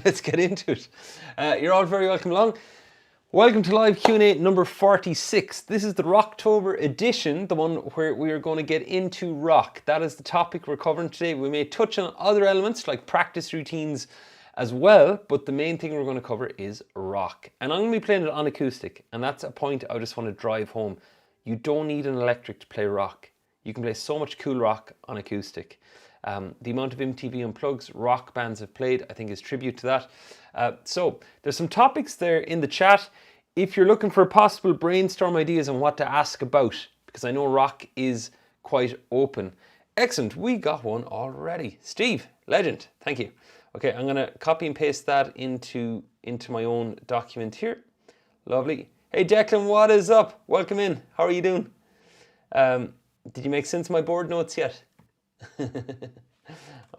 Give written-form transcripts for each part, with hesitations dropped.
let's get into it. You're all very welcome along. Welcome to live Q&A number 46. This is the Rocktober edition, the one where we are going to get into rock. That is the topic we're covering today. We may touch on other elements like practice routines as well, but the main thing we're going to cover is rock. And I'm going to be playing it on acoustic, and that's a point I just want to drive home. You don't need an electric to play rock. You can play so much cool rock on acoustic. The amount of MTV Unplugs rock bands have played, I think, is tribute to that. So there's some topics there in the chat. If you're looking for possible brainstorm ideas on what to ask about, because I know rock is quite open. Excellent, we got one already. Steve, legend, thank you. Okay, I'm gonna copy and paste that into my own document here. Lovely. Hey Declan, what is up? Welcome in, how are you doing? Did you make sense of my board notes yet?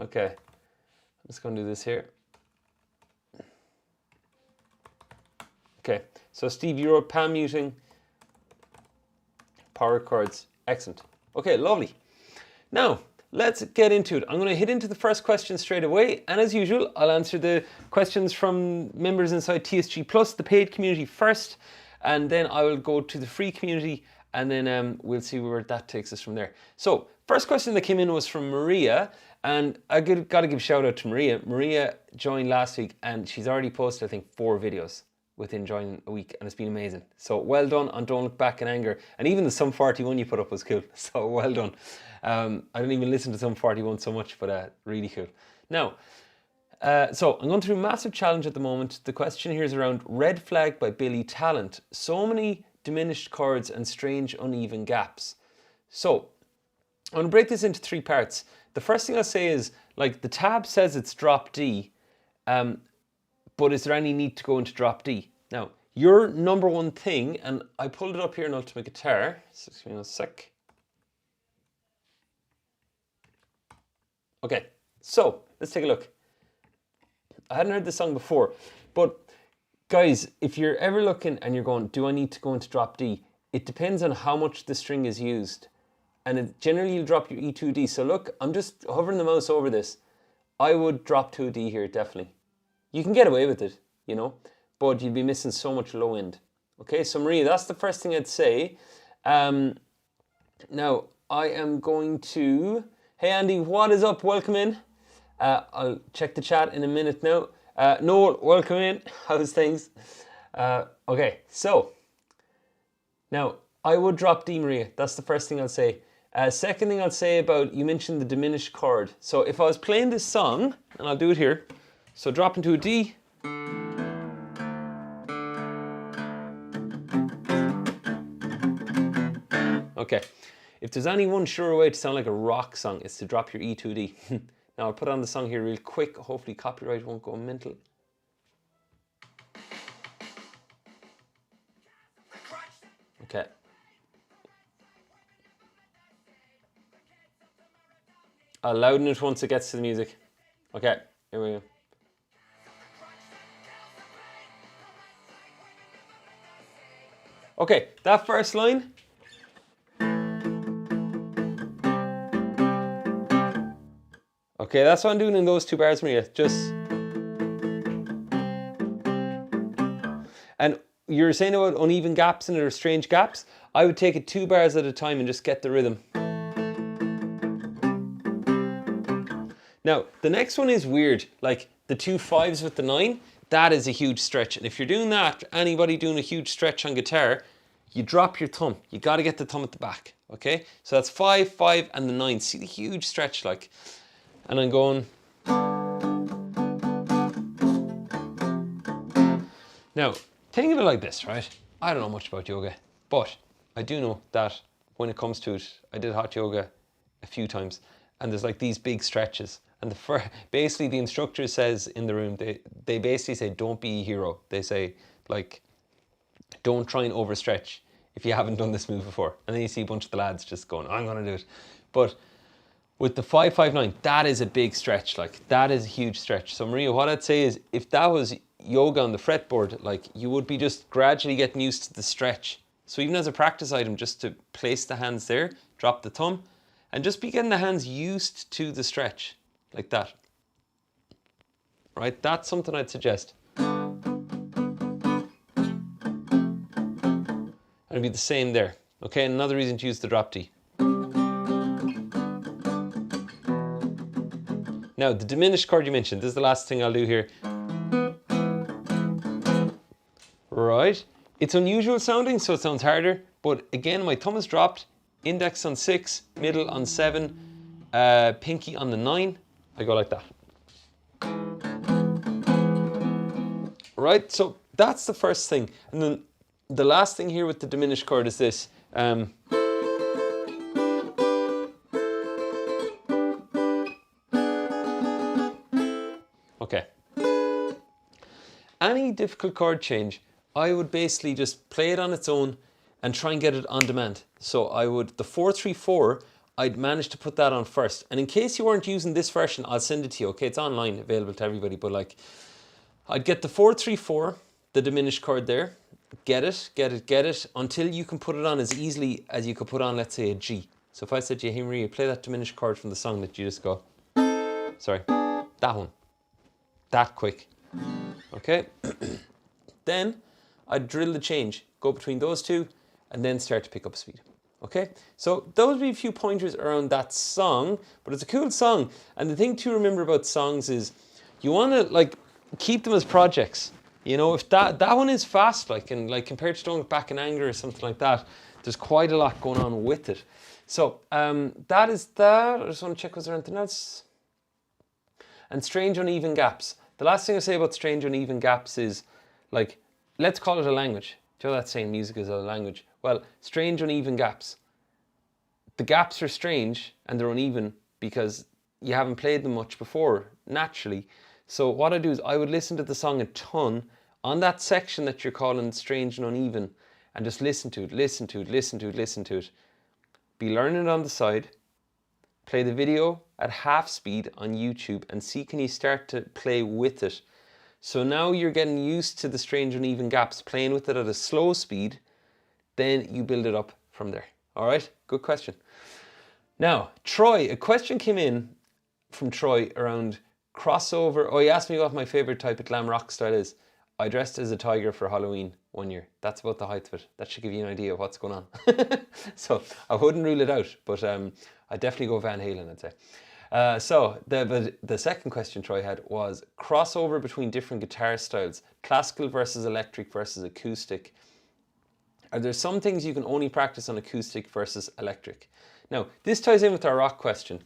Okay, I'm just going to do this here. Okay, so Steve, you wrote pan muting, power chords. Excellent. Okay, lovely. Now, let's get into it. I'm going to hit into the first question straight away, and as usual, I'll answer the questions from members inside TSG Plus, the paid community first, and then I will go to the free community, and then we'll see where that takes us from there. So, first question that came in was from Maria, and I got to give a shout out to Maria. Maria joined last week, and she's already posted, I think, 4 videos within joining a week, and it's been amazing. So well done on Don't Look Back in Anger, and even the Sum 41 you put up was cool, so well done. I don't even listen to Sum 41 so much, but really cool. Now, so I'm going through a massive challenge at the moment. The question here is around Red Flag by Billy Talent. So many diminished chords and strange uneven gaps. So I'm going to break this into 3 parts. The first thing I'll say is, like, the tab says it's drop D, but is there any need to go into drop D? Now, your number one thing, and I pulled it up here in Ultimate Guitar, so give me a sec. Okay, so let's take a look. I hadn't heard this song before, but guys, if you're ever looking and you're going, do I need to go into drop D? It depends on how much the string is used. And generally you'll drop your E to a D. So look, I'm just hovering the mouse over this. I would drop to a D here, definitely. You can get away with it, you know, but you'd be missing so much low end. Okay, so Maria, that's the first thing I'd say. Now, I am going to... Hey Andy, what is up? Welcome in. I'll check the chat in a minute now. Noel, welcome in. How's things? Okay, so now I would drop D, Maria. That's the first thing I'll say. Second thing I'll say about, you mentioned the diminished chord. So if I was playing this song, and I'll do it here, so drop into a D. Okay, if there's any one sure way to sound like a rock song, it's to drop your E to a D. Now I'll put on the song here real quick. Hopefully copyright won't go mental. Okay. I'll louden it once it gets to the music. Okay, here we go. Okay, that first line. Okay, that's what I'm doing in those 2 bars, Maria. Just... And you're saying about uneven gaps in it or strange gaps. I would take it 2 bars at a time and just get the rhythm. Now, the next one is weird. Like the 2 5s with the 9, that is a huge stretch. And if you're doing that, anybody doing a huge stretch on guitar, you drop your thumb. You got to get the thumb at the back, okay? So that's 5, 5, and the 9. See the huge stretch, like... And I'm going... Now, think of it like this, right? I don't know much about yoga, but I do know that when it comes to it, I did hot yoga a few times, and there's like these big stretches. And basically the instructor says in the room, they basically say, don't be a hero. They say, like, don't try and overstretch if you haven't done this move before. And then you see a bunch of the lads just going, I'm going to do it. But with the 5-5-9, that is a big stretch. Like, that is a huge stretch. So Maria, what I'd say is, if that was yoga on the fretboard, like, you would be just gradually getting used to the stretch. So even as a practice item, just to place the hands there, drop the thumb, and just be getting the hands used to the stretch, like that. right? That's something I'd suggest. And it'd be the same there. Okay, another reason to use the drop D. Now, the diminished chord you mentioned, this is the last thing I'll do here. Right, it's unusual sounding, so it sounds harder, but again, my thumb is dropped, index on 6, middle on 7, pinky on the 9. I go like that. Right, so that's the first thing. And then the last thing here with the diminished chord is this. Okay. Any difficult chord change, I would basically just play it on its own and try and get it on demand. So I would, the 4-3-4, I'd manage to put that on first. And in case you weren't using this version, I'll send it to you. Okay, it's online, available to everybody, but like, I'd get the 4-3-4, the diminished chord there, get it, until you can put it on as easily as you could put on, let's say, a G. So if I said to you, hey Maria, play that diminished chord from the song, that you just go, sorry, that one, that quick, okay? Then I'd drill the change, go between those two, and then start to pick up speed. Okay, so those would be a few pointers around that song, but it's a cool song. And the thing to remember about songs is you want to like keep them as projects. You know, if that one is fast, like, and like compared to Don't Look Back in Anger or something like that, there's quite a lot going on with it. So that is that. I just want to check, was there anything else? And strange uneven gaps. The last thing I say about strange uneven gaps is, like, let's call it a language. Do you know that saying, music is a language? Well, strange uneven gaps. The gaps are strange and they're uneven because you haven't played them much before, naturally. So what I do is I would listen to the song a ton on that section that you're calling strange and uneven, and just listen to it, listen to it, listen to it, listen to it. Be learning it on the side. Play the video at half speed on YouTube and see, can you start to play with it. So now you're getting used to the strange uneven gaps, playing with it at a slow speed, then you build it up from there. All right, good question. Now, Troy, a question came in from Troy around crossover. Oh, he asked me what my favorite type of glam rock style is. I dressed as a tiger for Halloween one year. That's about the height of it. That should give you an idea of what's going on. So I wouldn't rule it out, but I'd definitely go Van Halen, I'd say. So the second question Troy had was crossover between different guitar styles, classical versus electric versus acoustic. Are there some things you can only practice on acoustic versus electric? Now, this ties in with our rock question.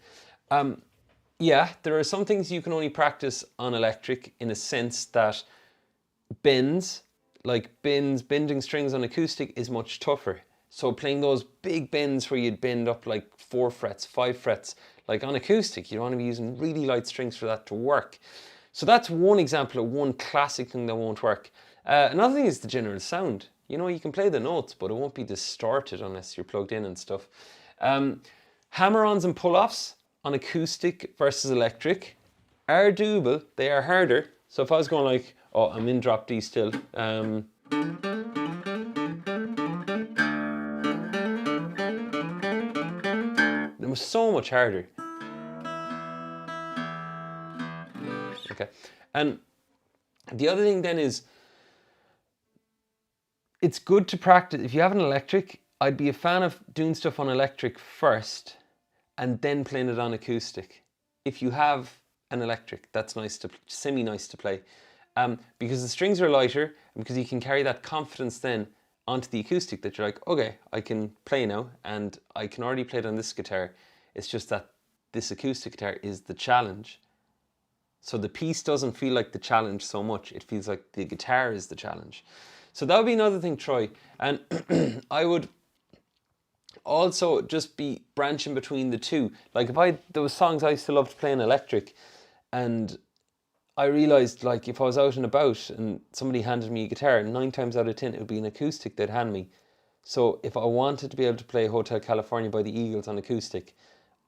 Yeah, there are some things you can only practice on electric in a sense that bends, like bending strings on acoustic is much tougher. So playing those big bends where you'd bend up like 4 frets, 5 frets, like on acoustic, you want to be using really light strings for that to work. So that's one example of one classic thing that won't work. Another thing is the general sound. You know, you can play the notes, but it won't be distorted unless you're plugged in and stuff. Hammer-ons and pull-offs on acoustic versus electric are doable. They are harder. So if I was going like, oh, I'm in drop D still. It was so much harder. Okay, and the other thing then is, it's good to practice. If you have an electric, I'd be a fan of doing stuff on electric first and then playing it on acoustic. If you have an electric, that's nice to, semi-nice to play. Because the strings are lighter, and because you can carry that confidence then onto the acoustic that you're like, okay, I can play now and I can already play it on this guitar. It's just that this acoustic guitar is the challenge. So the piece doesn't feel like the challenge so much. It feels like the guitar is the challenge. So that would be another thing, Troy. And I would also just be branching between the two. Like there was songs I used to love to play in electric, and I realized, like, if I was out and about and somebody handed me a guitar, 9 times out of 10 it would be an acoustic they'd hand me. So if I wanted to be able to play Hotel California by the Eagles on acoustic,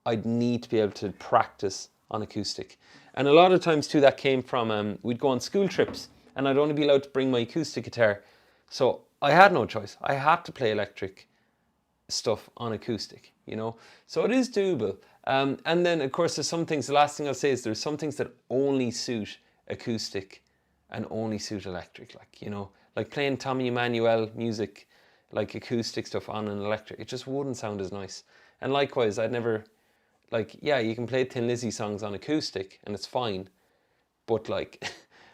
I'd need to be able to practice on acoustic. And a lot of times too, that came from, we'd go on school trips and I'd only be allowed to bring my acoustic guitar. So I had no choice. I had to play electric stuff on acoustic, you know. So it is doable. And then of course there's some things, the last thing I'll say is there's some things that only suit acoustic and only suit electric, like, you know, like playing Tommy Emmanuel music, like acoustic stuff on an electric, it just wouldn't sound as nice. And likewise, I'd never, like, yeah, you can play Thin Lizzy songs on acoustic and it's fine, but like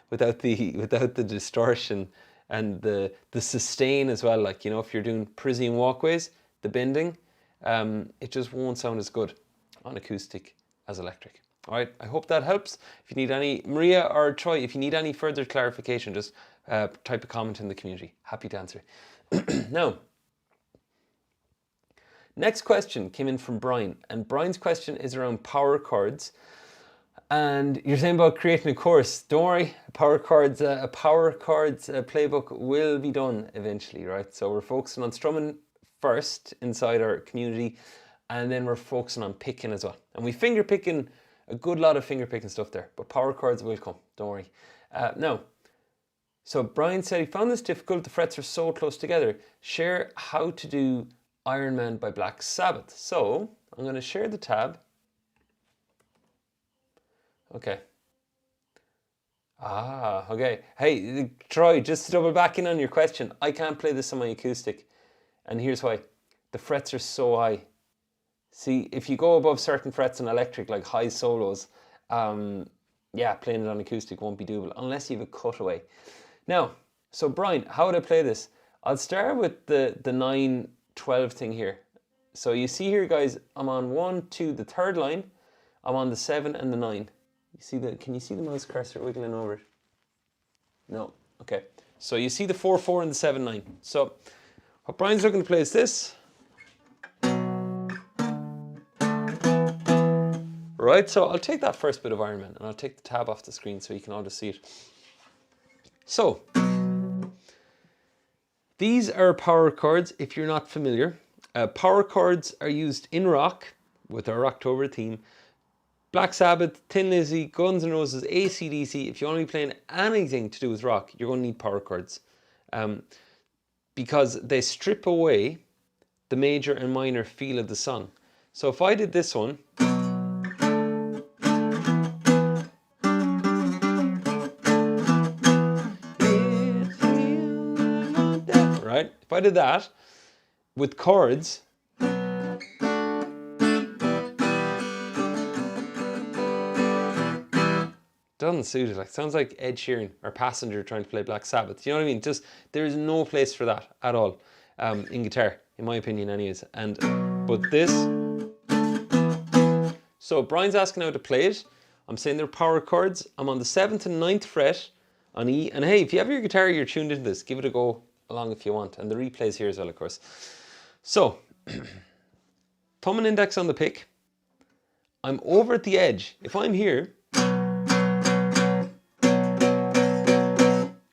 without the distortion and the sustain as well, like, you know, if you're doing Parisian Walkways, the bending, it just won't sound as good on acoustic as electric. All right, I hope that helps. If you need any, Maria or Troy, if you need any further clarification, just type a comment in the community. Happy to answer. Now, next question came in from Brian, and Brian's question is around power chords. And you're saying about creating a course. Don't worry, a power chords playbook will be done eventually, right? So we're focusing on strumming first inside our community, and then we're focusing on picking as well. And we finger picking, a good lot of finger picking stuff there, but power chords will come, don't worry. Now, so Brian said he found this difficult, the frets are so close together. Share how to do Iron Man by Black Sabbath. So I'm going to share the tab. Okay. Okay. Hey, Troy, just to double back in on your question, I can't play this on my acoustic. And here's why. The frets are so high. See, if you go above certain frets in electric, like high solos, yeah, playing it on acoustic won't be doable unless you have a cutaway. Now, so Brian, how would I play this? I'll start with the 9-12 thing here. So you see here, guys, I'm on 1, 2, the third line. I'm on the 7 and the 9. You see the, can you see the mouse cursor wiggling over it? No, okay. So you see the 4, 4 and the 7, 9. So what Brian's looking to play is this. Right, so I'll take that first bit of Iron Man and I'll take the tab off the screen so you can all just see it. So, these are power chords if you're not familiar. Power chords are used in rock with our Rocktober theme. Black Sabbath, Thin Lizzy, Guns N' Roses, AC/DC, if you want to be playing anything to do with rock, you're going to need power chords. Because they strip away the major and minor feel of the song. So if I did this one, right? If I did that with chords, doesn't suit it. Like, sounds like Ed Sheeran or Passenger trying to play Black Sabbath. You know what I mean? Just, there is no place for that at all in guitar, in my opinion anyways. But this, so Brian's asking how to play it. I'm saying they're power chords. I'm on the 7th and 9th fret on E. And hey, if you have your guitar, you're tuned into this, give it a go along if you want. And the replay's here as well, of course. So, thumb and index on the pick. I'm over at the edge. If I'm here,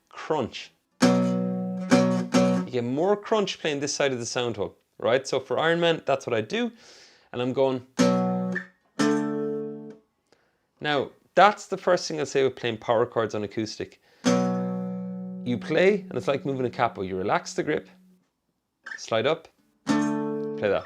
crunch. You get more crunch playing this side of the sound hole, right? So for Iron Man, that's what I do. And I'm going. Now, that's the first thing I'll say with playing power chords on acoustic. You play, and it's like moving a capo. You relax the grip, slide up, play that.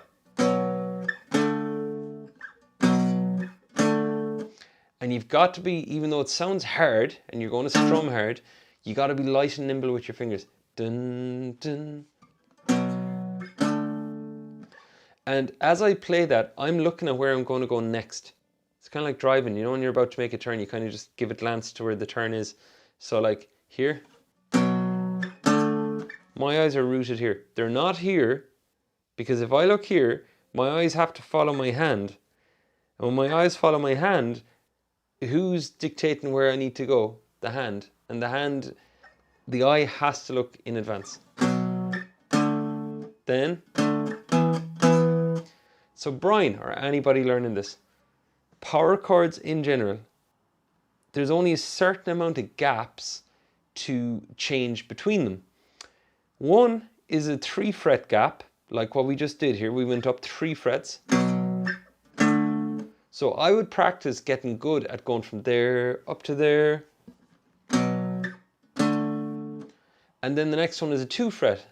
And you've got to be, even though it sounds hard, and you're going to strum hard, you got to be light and nimble with your fingers. Dun, dun. And as I play that, I'm looking at where I'm going to go next. It's kind of like driving, you know, when you're about to make a turn, you kind of just give a glance to where the turn is. So like here, my eyes are rooted here. They're not here, because if I look here, my eyes have to follow my hand. And when my eyes follow my hand, who's dictating where I need to go? The hand. And the hand, the eye has to look in advance. Then, so Brian, or anybody learning this, power chords in general, there's only a certain amount of gaps to change between them. One is a 3 fret gap, like what we just did here. We went up 3 frets. So I would practice getting good at going from there up to there. And then the next one is a 2 fret.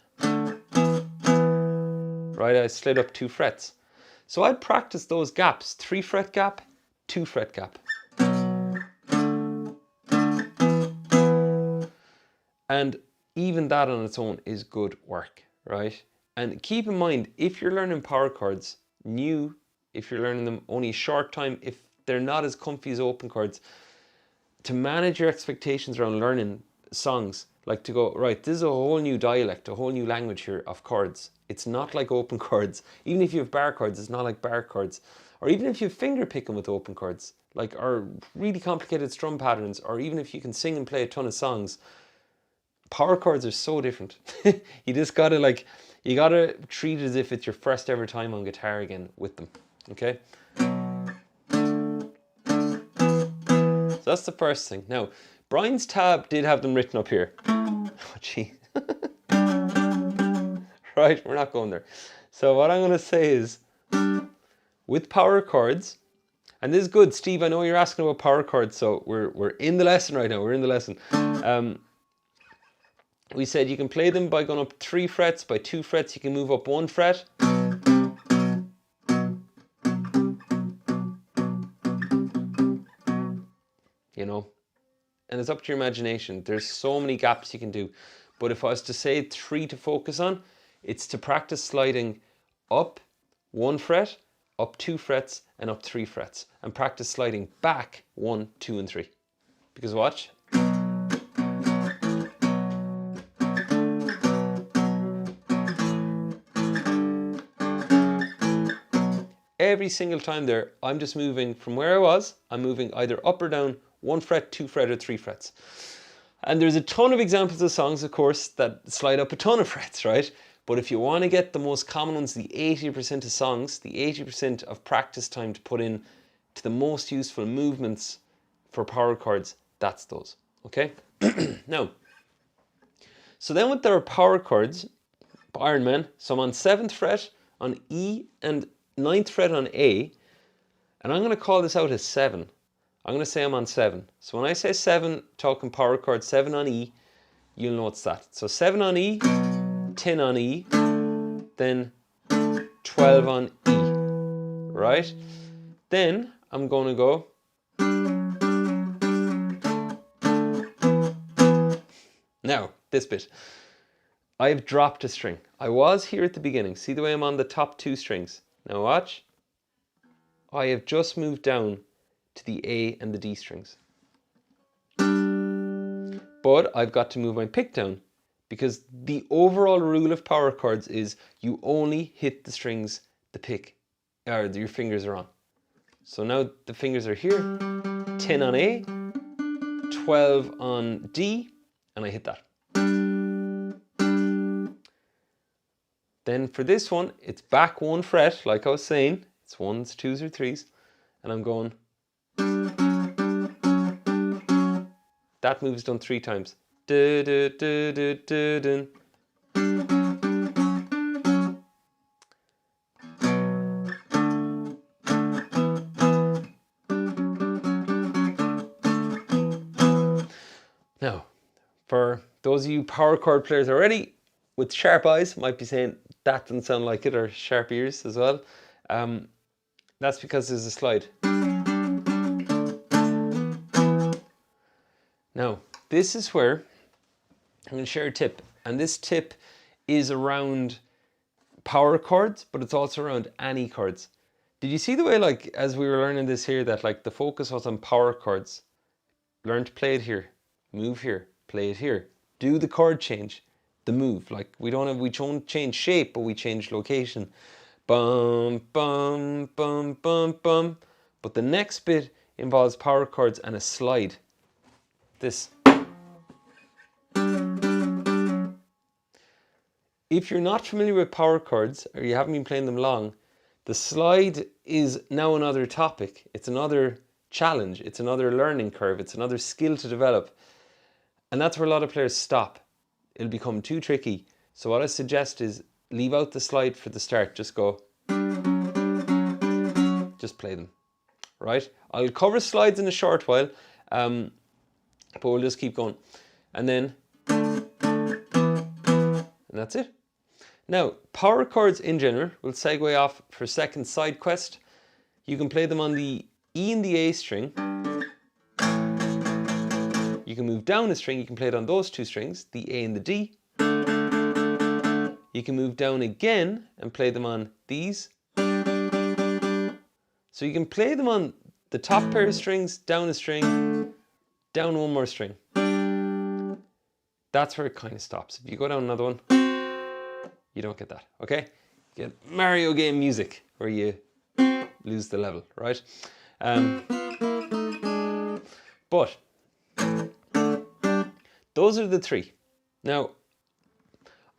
Right, I slid up 2 frets. So I'd practice those gaps, 3 fret gap, 2 fret gap. And even that on its own is good work, right? And keep in mind, if you're learning power chords new, if you're learning them only a short time, if they're not as comfy as open chords, to manage your expectations around learning songs, like to go, right, this is a whole new dialect, a whole new language here of chords. It's not like open chords. Even if you have bar chords, it's not like bar chords. Or even if you have finger picking with open chords, like, or really complicated strum patterns, or even if you can sing and play a ton of songs, power chords are so different. You just gotta like, you gotta treat it as if it's your first ever time on guitar again with them, okay? So that's the first thing. Now, Brian's tab did have them written up here. Oh, gee. Right, we're not going there. So what I'm gonna say is, with power chords, and this is good, Steve, I know you're asking about power chords, so we're in the lesson right now, we're in the lesson. We said you can play them by going up 3 frets, by 2 frets, you can move up 1 fret. You know, and it's up to your imagination. There's so many gaps you can do. But if I was to say 3 to focus on, it's to practice sliding up 1 fret, up 2 frets, and up 3 frets. And practice sliding back 1, 2, and 3. Because watch. Every single time there, I'm just moving from where I was, I'm moving either up or down 1 fret, 2 fret, or 3 frets. And there's a ton of examples of songs, of course, that slide up a ton of frets, right? But if you want to get the most common ones, the 80% of songs, the 80% of practice time to put in to the most useful movements for power chords, that's those, okay? Now, so then with their power chords, Iron Man, so I'm on 7th fret on E and 9th fret on A, and I'm going to call this out as 7. I'm going to say I'm on 7. So when I say 7, talking power chord, 7 on E, you'll know it's that. So 7 on E, 10 on E, then 12 on E, right? Then I'm going to go. Now, this bit. I've dropped a string. I was here at the beginning. See the way I'm on the top 2 strings? Now watch. I have just moved down to the A and the D strings. But I've got to move my pick down because the overall rule of power chords is you only hit the strings the pick or your fingers are on. So now the fingers are here, 10 on A, 12 on D, and I hit that. Then for this one, it's back 1 fret, like I was saying. It's 1s, 2s, or 3s. And I'm going. That move's done 3 times. Du, du, du, du, du, du. Now, for those of you power chord players already, with sharp eyes, might be saying, that doesn't sound like it, or sharp ears as well. That's because there's a slide. Now, this is where I'm going to share a tip. And this tip is around power chords, but it's also around any chords. Did you see the way, like, as we were learning this here, that like the focus was on power chords? Learn to play it here, move here, play it here. Do the chord change, the move. Like we don't change shape, but we change location. Bum, bum, bum, bum, bum. But the next bit involves power chords and a slide. This. If you're not familiar with power chords, or you haven't been playing them long, the slide is now another topic. It's another challenge. It's another learning curve. It's another skill to develop. And that's where a lot of players stop. It'll become too tricky. So what I suggest is leave out the slide for the start. Just go. Just play them. Right? I'll cover slides in a short while. But we'll just keep going. And then. And that's it. Now, power chords in general, we'll segue off for second side quest. You can play them on the E and the A string. You you can move down a string, you can play it on those two strings, the A and the D. You can move down again and play them on these. So you can play them on the top pair of strings, down a string, down one more string. That's where it kind of stops. If you go down another one, you don't get that, okay? You get Mario game music where you lose the level, right? But those are the three. Now,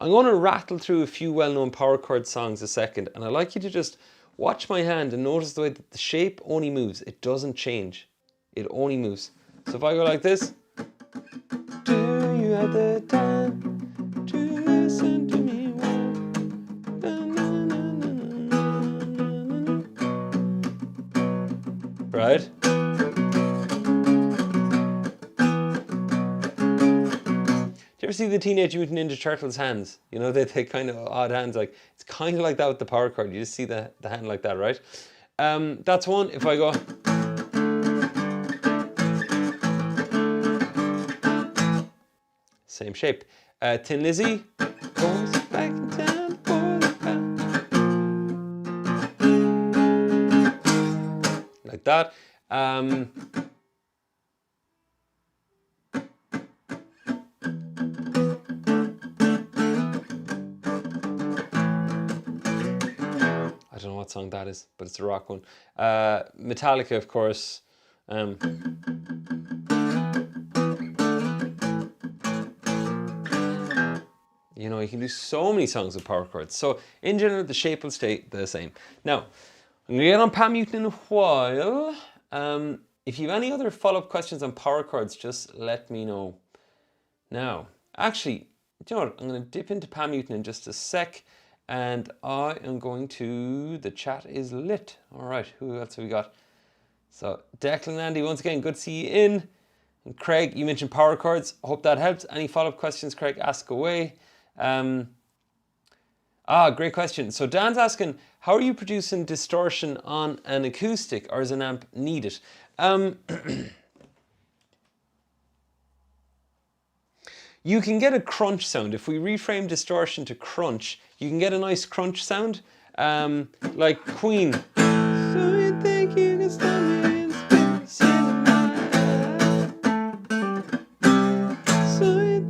I'm going to rattle through a few well-known power chord songs a second, and I'd like you to just watch my hand and notice the way that the shape only moves. It doesn't change. It only moves. So if I go like this, do you have the time to listen to me? Right? Do you ever see the Teenage Mutant Ninja Turtles hands? You know, they kind of odd hands. Like, it's kind of like that with the power chord. You just see the hand like that, right? That's one. If I go... Same shape. Thin Lizzy goes back in town for the pound. Like that. I don't know what song that is, but it's a rock one. Metallica, of course. You know, you can do so many songs with power chords. So in general, the shape will stay the same. Now, I'm going to get on Pan Mutant in a while. If you have any other follow-up questions on power chords, just let me know. Now, actually, do you know what? I'm going to dip into Pan Mutant in just a sec. And I am going to... The chat is lit. All right, who else have we got? So, Declan and Andy, once again, good to see you in. And Craig, you mentioned power chords. I hope that helps. Any follow-up questions, Craig, ask away. Great question. So Dan's asking, how are you producing distortion on an acoustic, or is an amp needed? You can get a crunch sound. If we reframe distortion to crunch, you can get a nice crunch sound, like Queen. So you think you can stop me in space in my eyes. So you...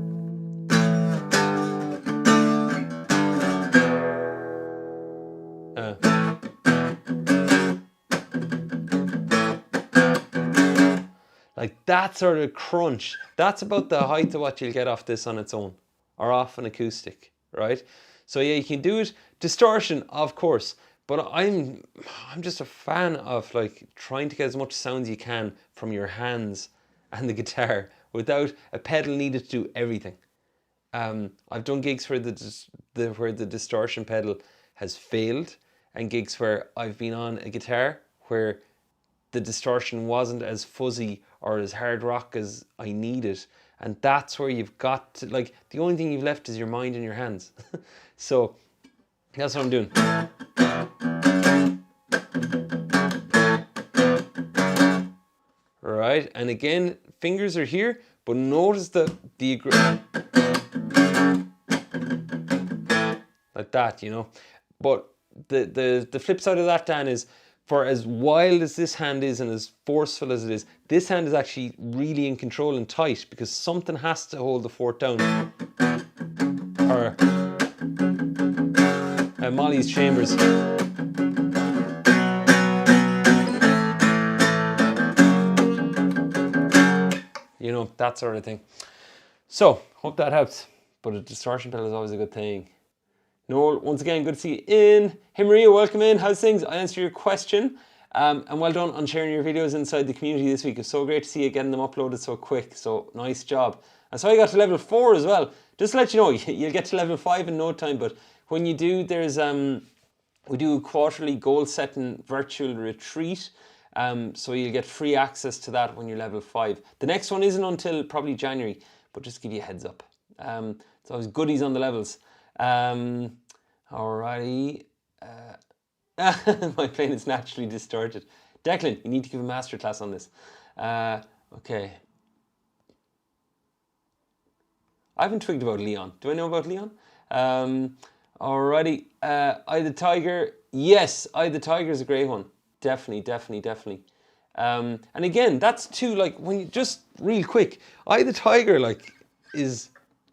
Like that sort of crunch, that's about the height of what you'll get off this on its own, or off an acoustic, right? So yeah, you can do it. Distortion, of course, but I'm just a fan of like trying to get as much sound as you can from your hands and the guitar without a pedal needed to do everything. I've done gigs where the distortion pedal has failed, and gigs where I've been on a guitar where the distortion wasn't as fuzzy or as hard rock as I needed. And that's where you've got to, like, the only thing you've left is your mind and your hands. So that's what I'm doing. Right, and again, fingers are here, but notice the like that, you know. But the flip side of that, Dan, is for as wild as this hand is and as forceful as it is, this hand is actually really in control and tight because something has to hold the fourth down. Or Molly's Chambers. You know, that sort of thing. So, hope that helps. But a distortion pedal is always a good thing. Noel, once again, good to see you in. Hey Maria, welcome in. How's things? I answered your question. And well done on sharing your videos inside the community this week. It's so great to see you getting them uploaded so quick. So nice job. And so I got to level 4 as well. Just to let you know, you'll get to level 5 in no time. But when you do, there's we do a quarterly goal setting virtual retreat. So you'll get free access to that when you're level 5. The next one isn't until probably January, but just give you a heads up. It's always goodies on the levels. Alrighty. My plane is naturally distorted. Declan, you need to give a masterclass on this. Okay. I haven't twigged about Leon. Do I know about Leon? Alrighty. Eye the Tiger. Yes, Eye the Tiger is a great one. Definitely. And again, that's two, like, when you just real quick, Eye the Tiger, like, is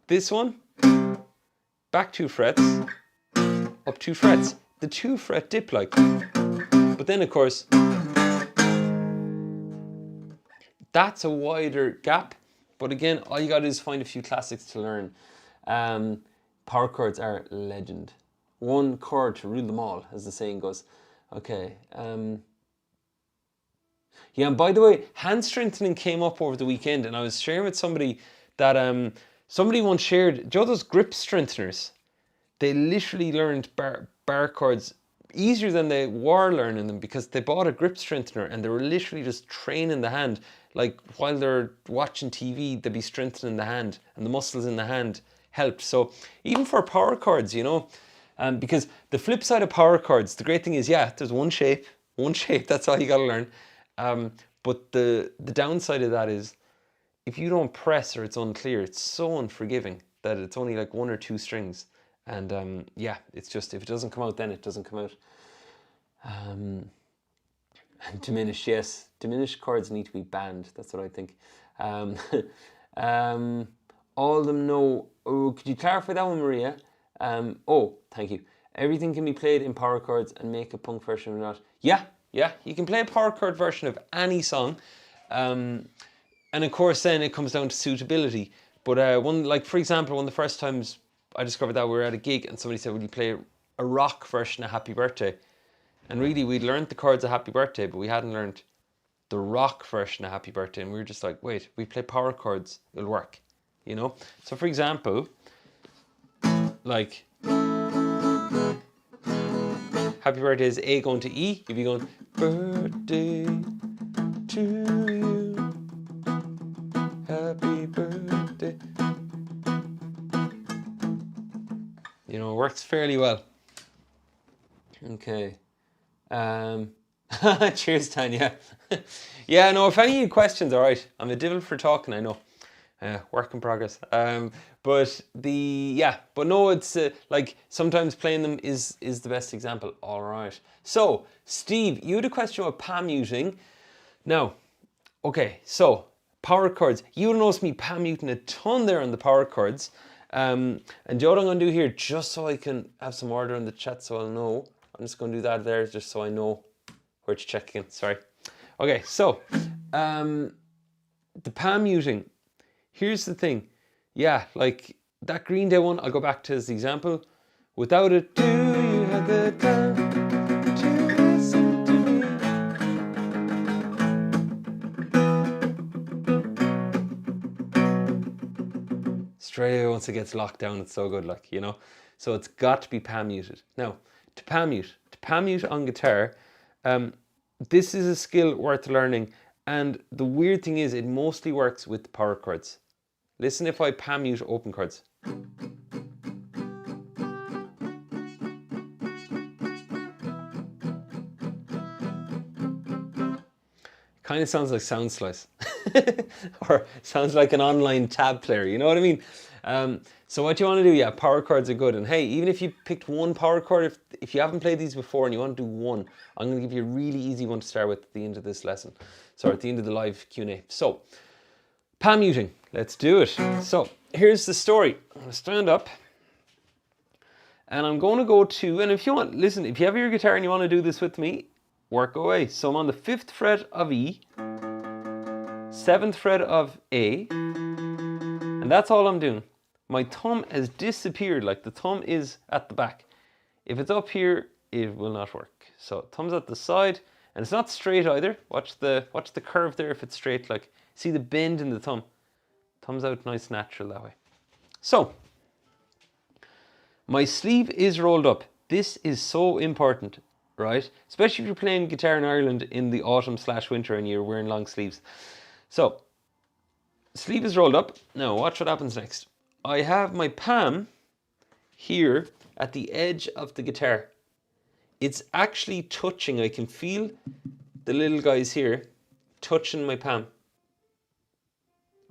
this one, back 2 frets, up 2 frets. The 2 fret dip, like. But then, of course, that's a wider gap. But again, all you got to do is find a few classics to learn. Power chords are legend. One chord to rule them all, as the saying goes. Okay. Yeah, and by the way, hand strengthening came up over the weekend, and I was sharing with somebody that somebody once shared, do you know those grip strengtheners? They literally learned bar chords easier than they were learning them, because they bought a grip strengthener and they were literally just training the hand. Like while they're watching TV, they'd be strengthening the hand, and the muscles in the hand helped. So even for power chords, you know, because the flip side of power chords, the great thing is, yeah, there's one shape, that's all you got to learn. But the downside of that is, if you don't press or it's unclear, it's so unforgiving that it's only like 1 or 2 strings. And yeah, it's just, if it doesn't come out, then it doesn't come out. And diminished, yes. Diminished chords need to be banned. That's what I think. All of them know. Oh, could you clarify that one, Maria? Oh, thank you. Everything can be played in power chords and make a punk version or not. Yeah, you can play a power chord version of any song. And of course, then it comes down to suitability. But one, like for example, one of the first times I discovered that, we were at a gig and somebody said, would you play a rock version of Happy Birthday? And really, we'd learned the chords of Happy Birthday, but we hadn't learned the rock version of Happy Birthday. And we were just like, wait, we play power chords, it'll work, you know? So for example, like, Happy Birthday is A going to E, you'd be going, birthday to you, happy birthday. You know, it works fairly well. Okay. Cheers, Tanya. Yeah, no, if any of you questions, all right. I'm a devil for talking, I know. Work in progress. But no, it's like sometimes playing them is the best example. All right. So, Steve, you had a question about palm muting. Now, okay, so power chords. You notice me palm muting a ton there on the power chords. And you know what I'm going to do here, just so I can have some order in the chat so I'll know. I'm just going to do that there just so I know where to check again. Sorry. Okay, so the palm muting. Here's the thing. Yeah, like that Green Day one, I'll go back to as the example. Without it, do you have the time to listen to me? Australia, once it gets locked down, it's so good, like, you know. So it's got to be palm muted. Now, to palm mute on guitar, this is a skill worth learning. And the weird thing is, it mostly works with power chords. Listen if I palm mute open chords. Kind of sounds like Sound Slice. Or sounds like an online tab player, you know what I mean? So what you want to do, yeah, power chords are good. And hey, even if you picked one power chord, if you haven't played these before and you want to do one, I'm going to give you a really easy one to start with at the end of this lesson. Sorry, at the end of the live Q&A. So, palm muting, let's do it. So, here's the story. I'm going to stand up. And I'm going to go to, and if you want, listen, if you have your guitar and you want to do this with me, work away. So I'm on the 5th fret of E, 7th fret of A, and that's all I'm doing. My thumb has disappeared, like the thumb is at the back. If it's up here, it will not work. So thumb's at the side, and it's not straight either. Watch the curve there if it's straight, like, see the bend in the thumb. Thumb's out nice natural that way. So, my sleeve is rolled up. This is so important, right? Especially if you're playing guitar in Ireland in the autumn/winter and you're wearing long sleeves. So, sleeve is rolled up. Now, watch what happens next. I have my palm here at the edge of the guitar. It's actually touching. I can feel the little guys here touching my palm.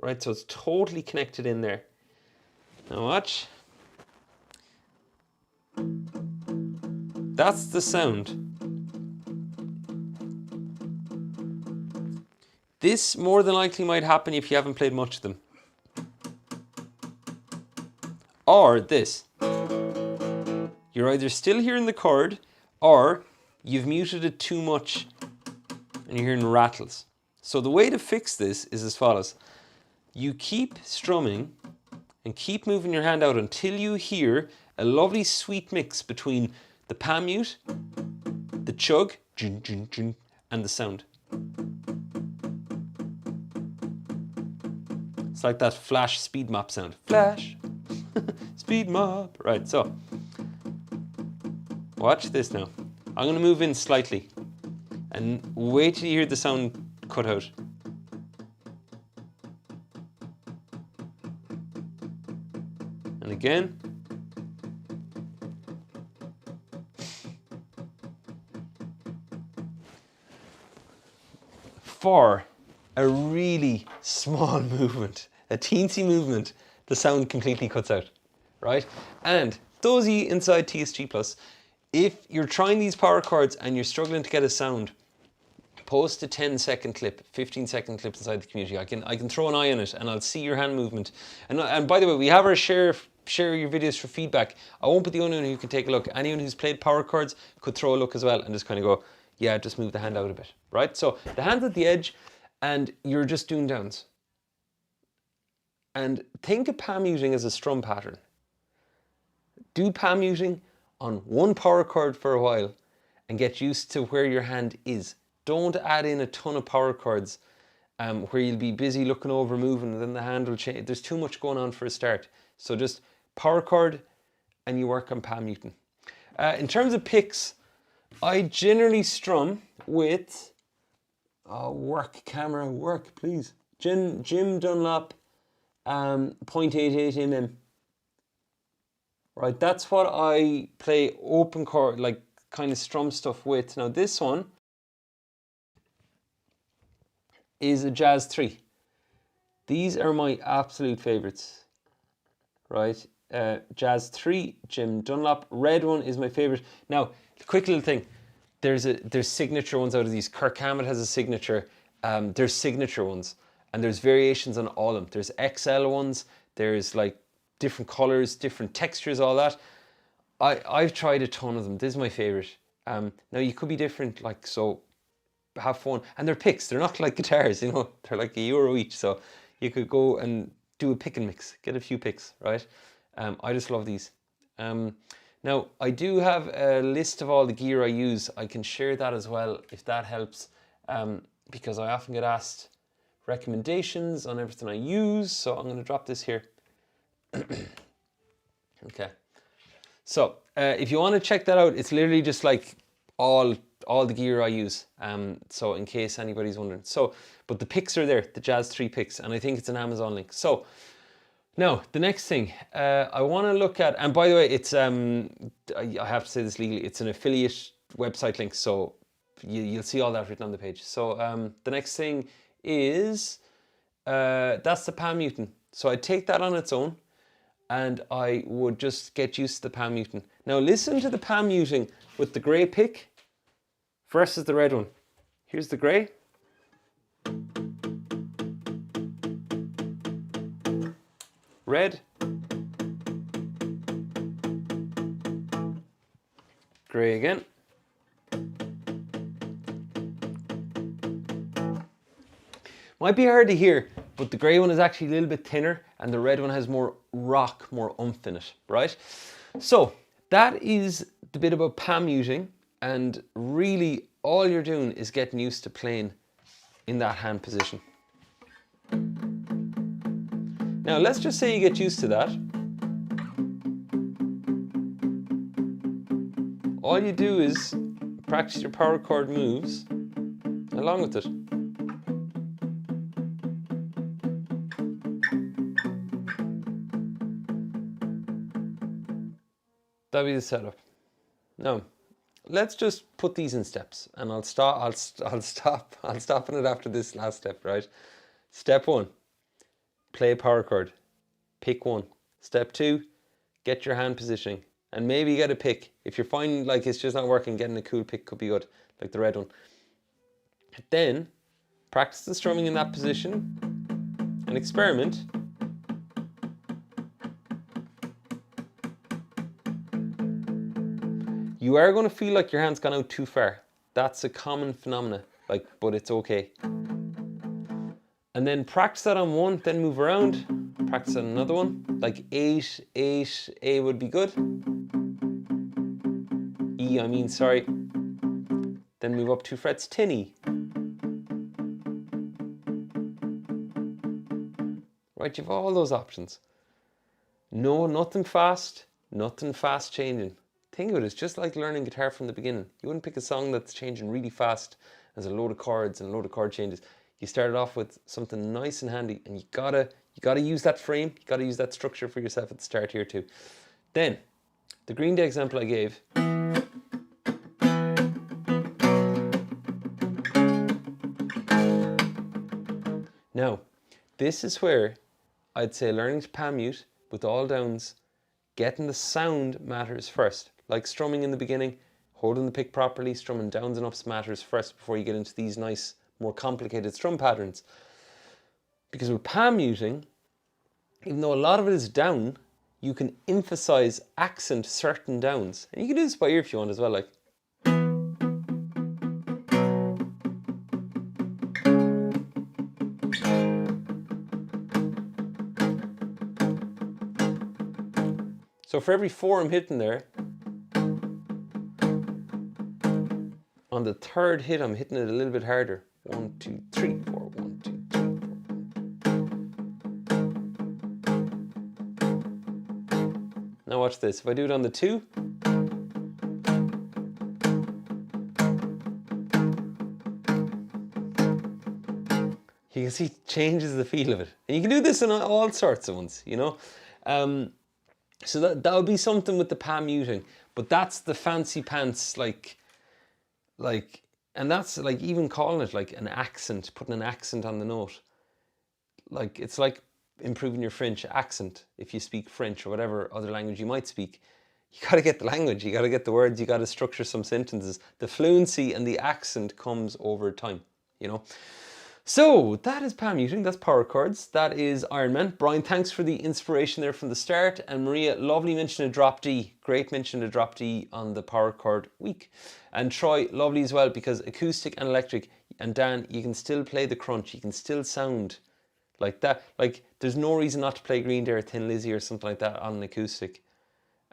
Right, so it's totally connected in there. Now watch. That's the sound. This more than likely might happen if you haven't played much of them. Or this. You're either still hearing the chord or you've muted it too much and you're hearing rattles. So the way to fix this is as follows. You keep strumming and keep moving your hand out until you hear a lovely sweet mix between the palm mute, the chug, and the sound. It's like that flash speed mop sound. Flash, speed mop. Right, so watch this now. I'm going to move in slightly and wait till you hear the sound cut out. And again. For a really small movement, a teensy movement, the sound completely cuts out, right? And those of you inside TSG Plus, if you're trying these power chords and you're struggling to get a sound, post a 10-second clip, 15-second clip inside the community. I can throw an eye on it and I'll see your hand movement. And by the way, we have our share your videos for feedback. I won't be the only one who can take a look. Anyone who's played power chords could throw a look as well and just kind of go, yeah, just move the hand out a bit, right? So the hand's at the edge and you're just doing downs. And think of palm muting as a strum pattern. Do palm muting on one power chord for a while and get used to where your hand is. Don't add in a ton of power chords where you'll be busy looking over, moving, and then the hand will change. There's too much going on for a start. So just power chord and you work on palm muting. In terms of picks, I generally strum with, work camera, work please. Jim Dunlop 0.88 mm. Right, that's what I play open chord, like kind of strum stuff with. Now this one is a Jazz 3. These are my absolute favorites, right? Jazz 3, Jim Dunlop. Red one is my favorite. Now, quick little thing. There's signature ones out of these. Kirk Hammett has a signature. There's signature ones, and there's variations on all of them. There's XL ones. There's like different colors, different textures, all that. I've tried a ton of them. This is my favorite. Now you could be different, like, so have fun. And they're picks. They're not like guitars, you know. They're like €1 each. So you could go and do a pick and mix. Get a few picks, right? I just love these. Now, I do have a list of all the gear I use. I can share that as well, if that helps, because I often get asked recommendations on everything I use. So I'm going to drop this here. Okay. So if you want to check that out, it's literally just like all the gear I use. So in case anybody's wondering. So, but the picks are there, the Jazz 3 picks, and I think it's an Amazon link. So now, the next thing I want to look at, and by the way, it's, I have to say this legally, it's an affiliate website link, so you'll see all that written on the page. So the next thing is, that's the palm muting. So I take that on its own, and I would just get used to the palm muting. Now listen to the palm muting with the grey pick versus the red one. Here's the grey. Red, grey again, might be hard to hear, but the grey one is actually a little bit thinner and the red one has more rock, more oomph in it, right? So that is the bit about palm muting, and really all you're doing is getting used to playing in that hand position. Now let's just say you get used to that. All you do is practice your power chord moves along with it. That'll be the setup. Now, let's just put these in steps, and I'll stop on it after this last step, right? Step 1. Play a power chord. Pick one. Step 2, get your hand positioning. And maybe get a pick. If you're finding like it's just not working, getting a cool pick could be good, like the red one. Then, practice the strumming in that position and experiment. You are going to feel like your hand's gone out too far. That's a common phenomenon, like, but it's okay. And then practice that on one, then move around. Practice on another one, like 8, 8, A would be good. E, I mean, sorry. Then move up 2 frets, 10 E. Right, you have all those options. No, nothing fast changing. Think of it, it's just like learning guitar from the beginning. You wouldn't pick a song that's changing really fast as a load of chords and a load of chord changes. You started off with something nice and handy, and you gotta use that frame, you gotta use that structure for yourself at the start here too. Then, the Green Day example I gave. Now, this is where I'd say learning to palm mute with all downs, getting the sound matters first. Like strumming in the beginning, holding the pick properly, strumming downs and ups matters first before you get into these nice, more complicated strum patterns. Because with palm muting, even though a lot of it is down, you can emphasize, accent certain downs. And you can do this by ear if you want as well, like. So for every 4 I'm hitting there, on the 3rd hit I'm hitting it a little bit harder. 1, 2, 3, 4, 1, 2, 3, 4. Now watch this. If I do it on the 2, you can see it changes the feel of it. And you can do this in all sorts of ones, you know. So that would be something with the palm muting, but that's the fancy pants, like, and that's like even calling it like an accent, putting an accent on the note. Like, it's like improving your French accent. If you speak French or whatever other language you might speak, you got to get the language, you got to get the words, you got to structure some sentences. The fluency and the accent comes over time, you know. So that is palm muting, that's power chords, that is Iron Man. Brian, thanks for the inspiration there from the start. And Maria, lovely mention of drop D. Great mention of drop D on the power chord week. And Troy, lovely as well, because acoustic and electric. And Dan, you can still play the crunch, you can still sound like that. Like, there's no reason not to play Green Day or Thin Lizzy or something like that on an acoustic.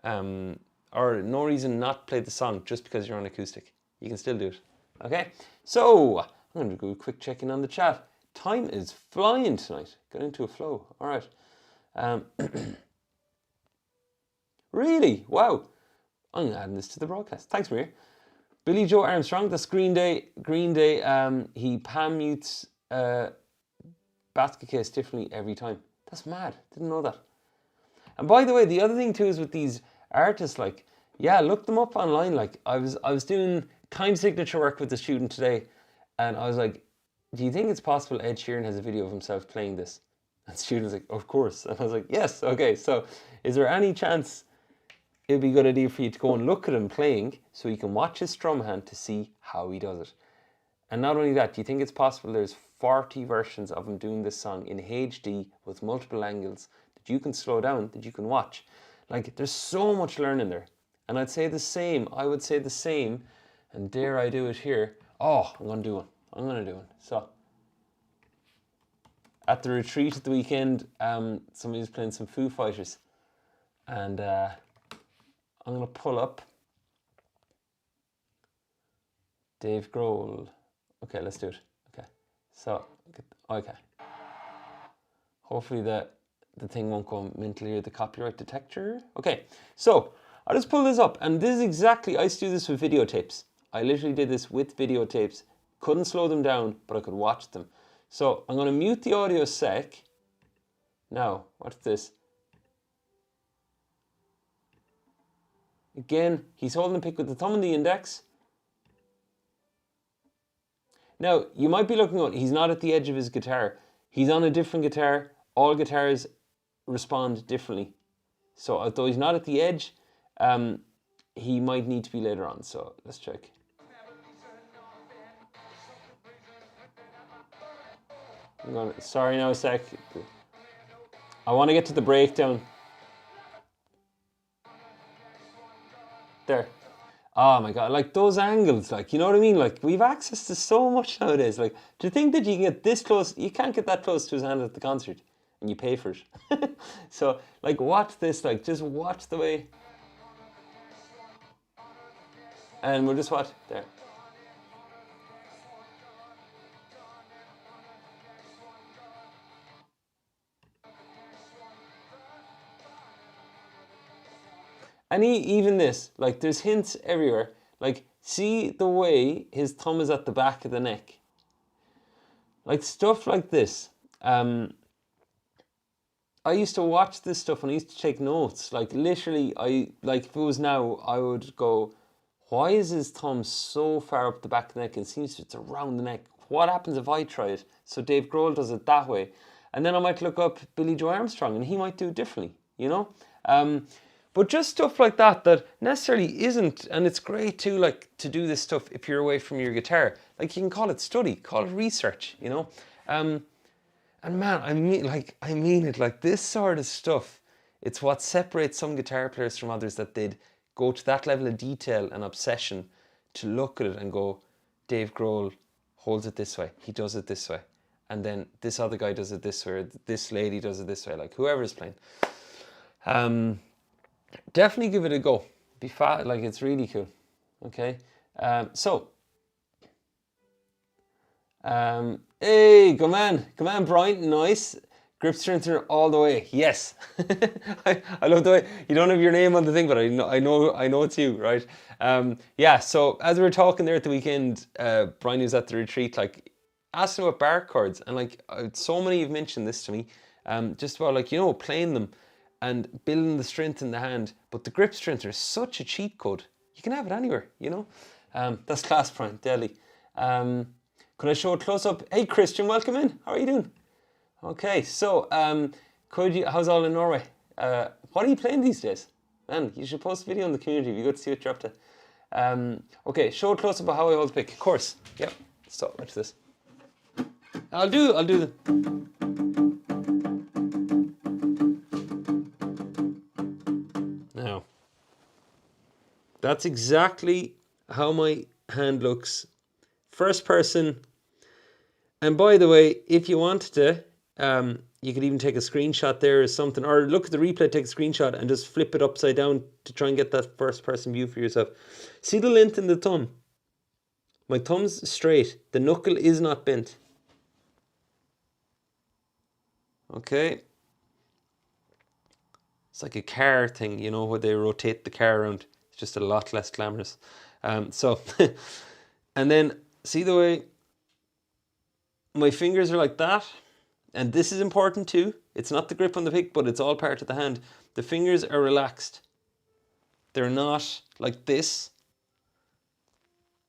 Or no reason not to play the song just because you're on acoustic. You can still do it. Okay, so I'm going to do a quick check-in on the chat. Time is flying tonight. Got into a flow. All right. Really? Wow. I'm adding this to the broadcast. Thanks, Maria. Billy Joe Armstrong, that's Green Day. Green Day, he palm mutes basket case differently every time. That's mad. Didn't know that. And by the way, the other thing too is with these artists, like, yeah, look them up online. Like, I was doing time signature work with a student today, and I was like, do you think it's possible Ed Sheeran has a video of himself playing this? And the student was like, of course. And I was like, yes, okay. So is there any chance it'd be a good idea for you to go and look at him playing so you can watch his strum hand to see how he does it? And not only that, do you think it's possible there's 40 versions of him doing this song in HD with multiple angles that you can slow down, that you can watch? Like, there's so much learning there. And I'd say the same, I would say the same, and dare I do it here? Oh, I'm going to do one. I'm going to do one. So, at the retreat at the weekend, somebody was playing some Foo Fighters. And I'm going to pull up Dave Grohl. Okay, let's do it. Okay. So, okay. Hopefully the thing won't go mentally here, the copyright detector. Okay, so I'll just pull this up. And this is exactly, I used to do this with videotapes. I literally did this with videotapes. Couldn't slow them down, but I could watch them. So I'm going to mute the audio a sec. Now, what's this? Again, he's holding the pick with the thumb and the index. Now, you might be looking at, he's not at the edge of his guitar. He's on a different guitar. All guitars respond differently. So although he's not at the edge, he might need to be later on. So let's check. Sorry now a sec. I want to get to the breakdown. There. Oh my God, like those angles, like, you know what I mean? Like, we've access to so much nowadays. Like, to think that you can get this close, you can't get that close to his hand at the concert, and you pay for it. So, like, watch this, like, just watch the way. And we'll just watch, there. And even this, like, there's hints everywhere. Like, see the way his thumb is at the back of the neck. Like, stuff like this. I used to watch this stuff and I used to take notes. Like, literally, like, if it was now, I would go, why is his thumb so far up the back of the neck? It seems it's around the neck. What happens if I try it? So Dave Grohl does it that way. And then I might look up Billy Joe Armstrong and he might do it differently, you know? But just stuff like that necessarily isn't, and it's great too, like, to do this stuff if you're away from your guitar. Like, you can call it study, call it research, you know? And man, I mean it, like, this sort of stuff, it's what separates some guitar players from others, that they'd go to that level of detail and obsession to look at it and go, Dave Grohl holds it this way, he does it this way, and then this other guy does it this way, or this lady does it this way, like, whoever's playing. Definitely give it a go. Be fat, like, it's really cool. Okay, hey, come on, Brian, nice. Grip strengthener all the way. Yes, I love the way you don't have your name on the thing, but I know it's you, right? Yeah. So as we were talking there at the weekend, Brian was at the retreat, like, asking about barre chords, and like, so many have mentioned this to me, just about, like, you know, playing them and building the strength in the hand. But the grip strengthener is such a cheat code. You can have it anywhere, you know. That's class, Brian, Delhi. Could I show a close up? Hey, Christian, welcome in. How are you doing? Okay, so how's all in Norway? What are you playing these days? Man, you should post a video in the community. It'd be good to see what you're up to. Okay, show a close up of how I hold the pick. Of course. Yep. Stop. Watch this. I'll do the. Now, that's exactly how my hand looks. First person. And by the way, if you wanted to, you could even take a screenshot there or something, or look at the replay, take a screenshot and just flip it upside down to try and get that first person view for yourself. See the length in the thumb? My thumb's straight. The knuckle is not bent. Okay. It's like a car thing, you know, where they rotate the car around. It's just a lot less glamorous. And then see the way my fingers are like that. And this is important too. It's not the grip on the pick, but it's all part of the hand. The fingers are relaxed. They're not like this.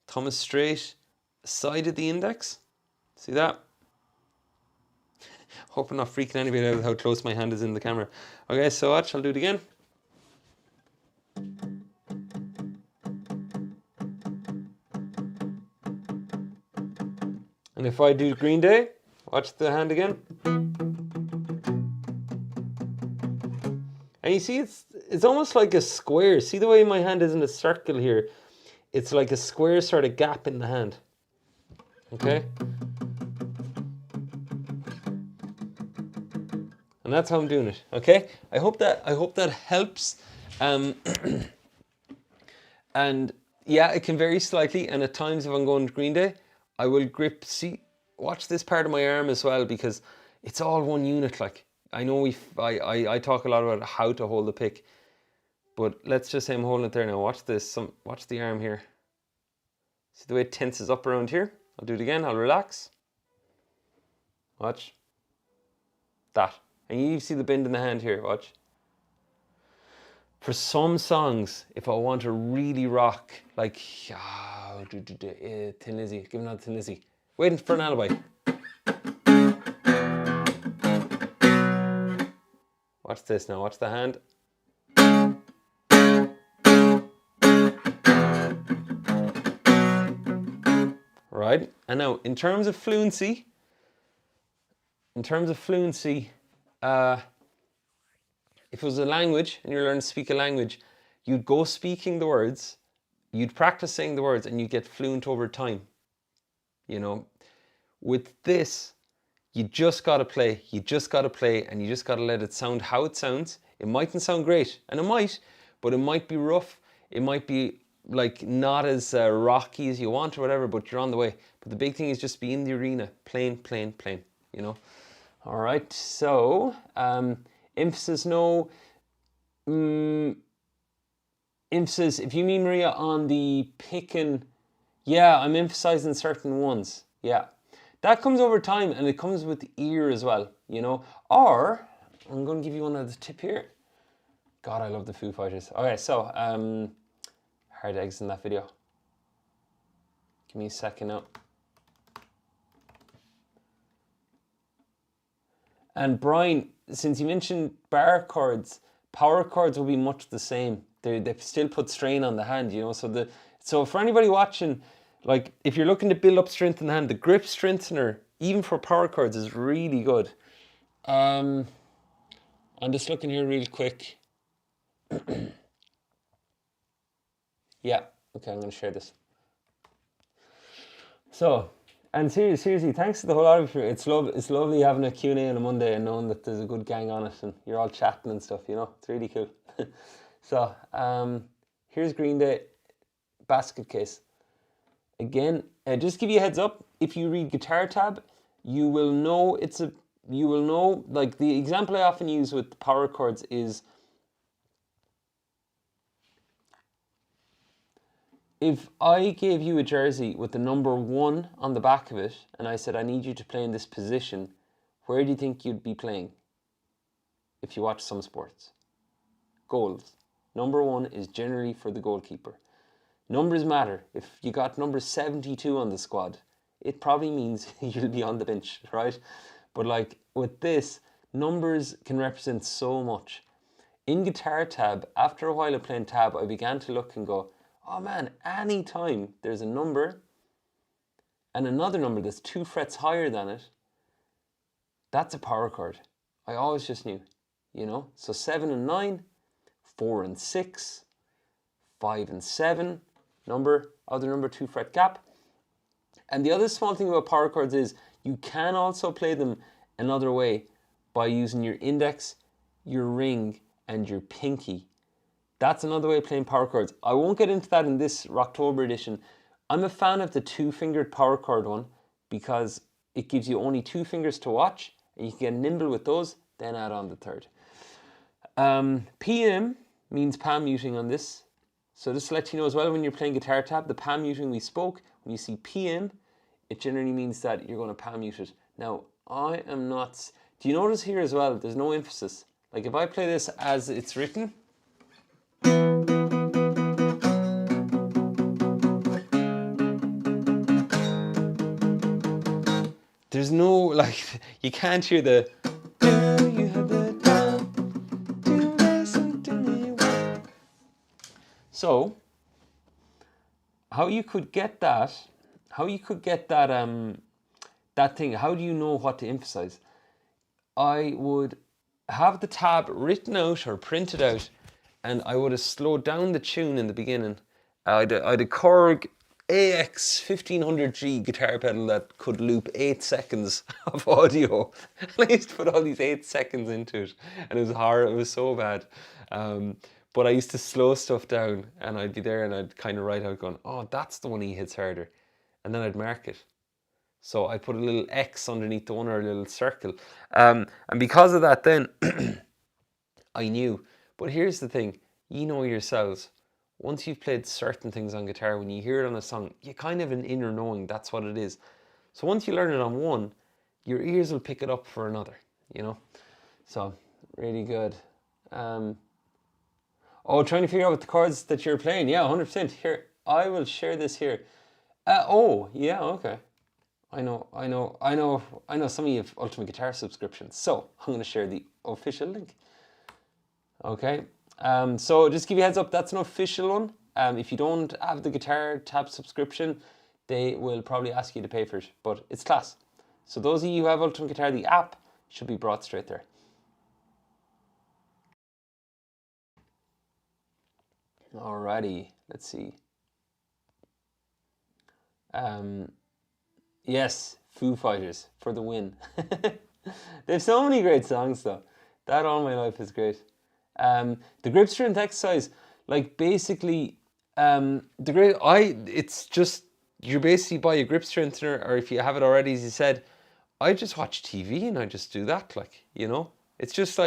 Thumb is straight. Side of the index. See that? Hope I'm not freaking anybody out with how close my hand is in the camera. Okay, so watch, I'll do it again. And if I do Green Day, watch the hand again. And you see, it's almost like a square. See the way my hand is in a circle here? It's like a square sort of gap in the hand. Okay? And that's how I'm doing it. Okay? I hope that helps. And yeah, it can vary slightly. And at times, if I'm going to Green Day, I will grip. See, watch this part of my arm as well, because it's all one unit. Like, I know I talk a lot about how to hold the pick, but let's just say I'm holding it there now. Watch this. Watch the arm here. See the way it tenses up around here? I'll do it again. I'll relax. Watch. That. And you see the bend in the hand here. Watch. For some songs, if I want to really rock, like Thin Lizzy, give me another Thin Lizzy. Waiting for an alibi. Watch this now. Watch the hand. right? And now, in terms of fluency, if it was a language and you're learning to speak a language, you'd go speaking the words, you'd practice saying the words, and you get fluent over time. You know, with this, you just got to play. You just got to play, and you just got to let it sound how it sounds. It mightn't sound great, and it might, but it might be rough. It might be like not as rocky as you want or whatever, but you're on the way. But the big thing is just be in the arena, playing, you know. All right, so emphasis, no. Emphasis, if you mean, Maria, on the picking, yeah, I'm emphasizing certain ones. Yeah, that comes over time, and it comes with the ear as well, you know. Or, I'm going to give you one of the tip here. God, I love the Foo Fighters. Okay, so, hard eggs in that video. Give me a second now. And Brian, since you mentioned bar chords, power chords will be much the same. They still put strain on the hand, you know. So for anybody watching, like if you're looking to build up strength in the hand, the grip strengthener, even for power chords, is really good. I'm just looking here real quick. Yeah, okay, I'm going to share this. So, and seriously, thanks to the whole lot of you. It's lovely having a Q&A on a Monday and knowing that there's a good gang on it and you're all chatting and stuff, you know. It's really cool. So, here's Green Day, Basket Case. Again, just give you a heads up, if you read guitar tab, you will know like the example I often use with power chords is, if I gave you a jersey with the number 1 on the back of it and I said, I need you to play in this position, where do you think you'd be playing if you watch some sports? Goals. Number 1 is generally for the goalkeeper. Numbers matter. If you got number 72 on the squad, it probably means you'll be on the bench, right? But like with this, numbers can represent so much. In guitar tab, after a while of playing tab, I began to look and go, oh man, anytime there's a number and another number that's 2 frets higher than it, that's a power chord. I always just knew, you know? So 7 and 9, 4 and 6, 5 and 7, other number 2 fret gap. And the other small thing about power chords is you can also play them another way by using your index, your ring, and your pinky. That's another way of playing power chords. I won't get into that in this Rocktober edition. I'm a fan of the 2-fingered power chord one because it gives you only 2 fingers to watch and you can get nimble with those, then add on the third. PM means palm muting on this. So just to let you know as well, when you're playing guitar tab, the palm muting we spoke, when you see PM, it generally means that you're going to palm mute it. Now, I am not... Do you notice here as well, there's no emphasis. Like if I play this as it's written, there's no, like, you can't hear the... Do you have the time to listen to me? So, how you could get that thing, how do you know what to emphasize? I would have the tab written out or printed out, and I would have slowed down the tune in the beginning. I'd a Korg AX 1500G guitar pedal that could loop 8 seconds of audio. I used to put all these 8 seconds into it, and it was hard. It was so bad. But I used to slow stuff down, and I'd be there and I'd kind of write out going, oh, that's the one he hits harder. And then I'd mark it. So I put a little X underneath the one or a little circle. And because of that then, I knew. But here's the thing, you know yourselves, once you've played certain things on guitar, when you hear it on a song, you kind of have an inner knowing that's what it is. So once you learn it on one, your ears will pick it up for another, you know? So, really good. Oh, trying to figure out what the chords that you're playing. Yeah, 100%. Here, I will share this here. Oh, yeah, okay. I know some of you have Ultimate Guitar subscriptions. So, I'm going to share the official link. Okay. So, just give you a heads up, that's an official one. If you don't have the Guitar Tab subscription, they will probably ask you to pay for it, but it's class. So those of you who have Ultimate Guitar, the app should be brought straight there. Alrighty, let's see. Yes, Foo Fighters for the win. They have so many great songs though. That All My Life is great. The grip strength exercise, like basically, it's just, you basically buy a grip strengthener, or if you have it already, as you said, I just watch TV and I just do that, like, you know, it's just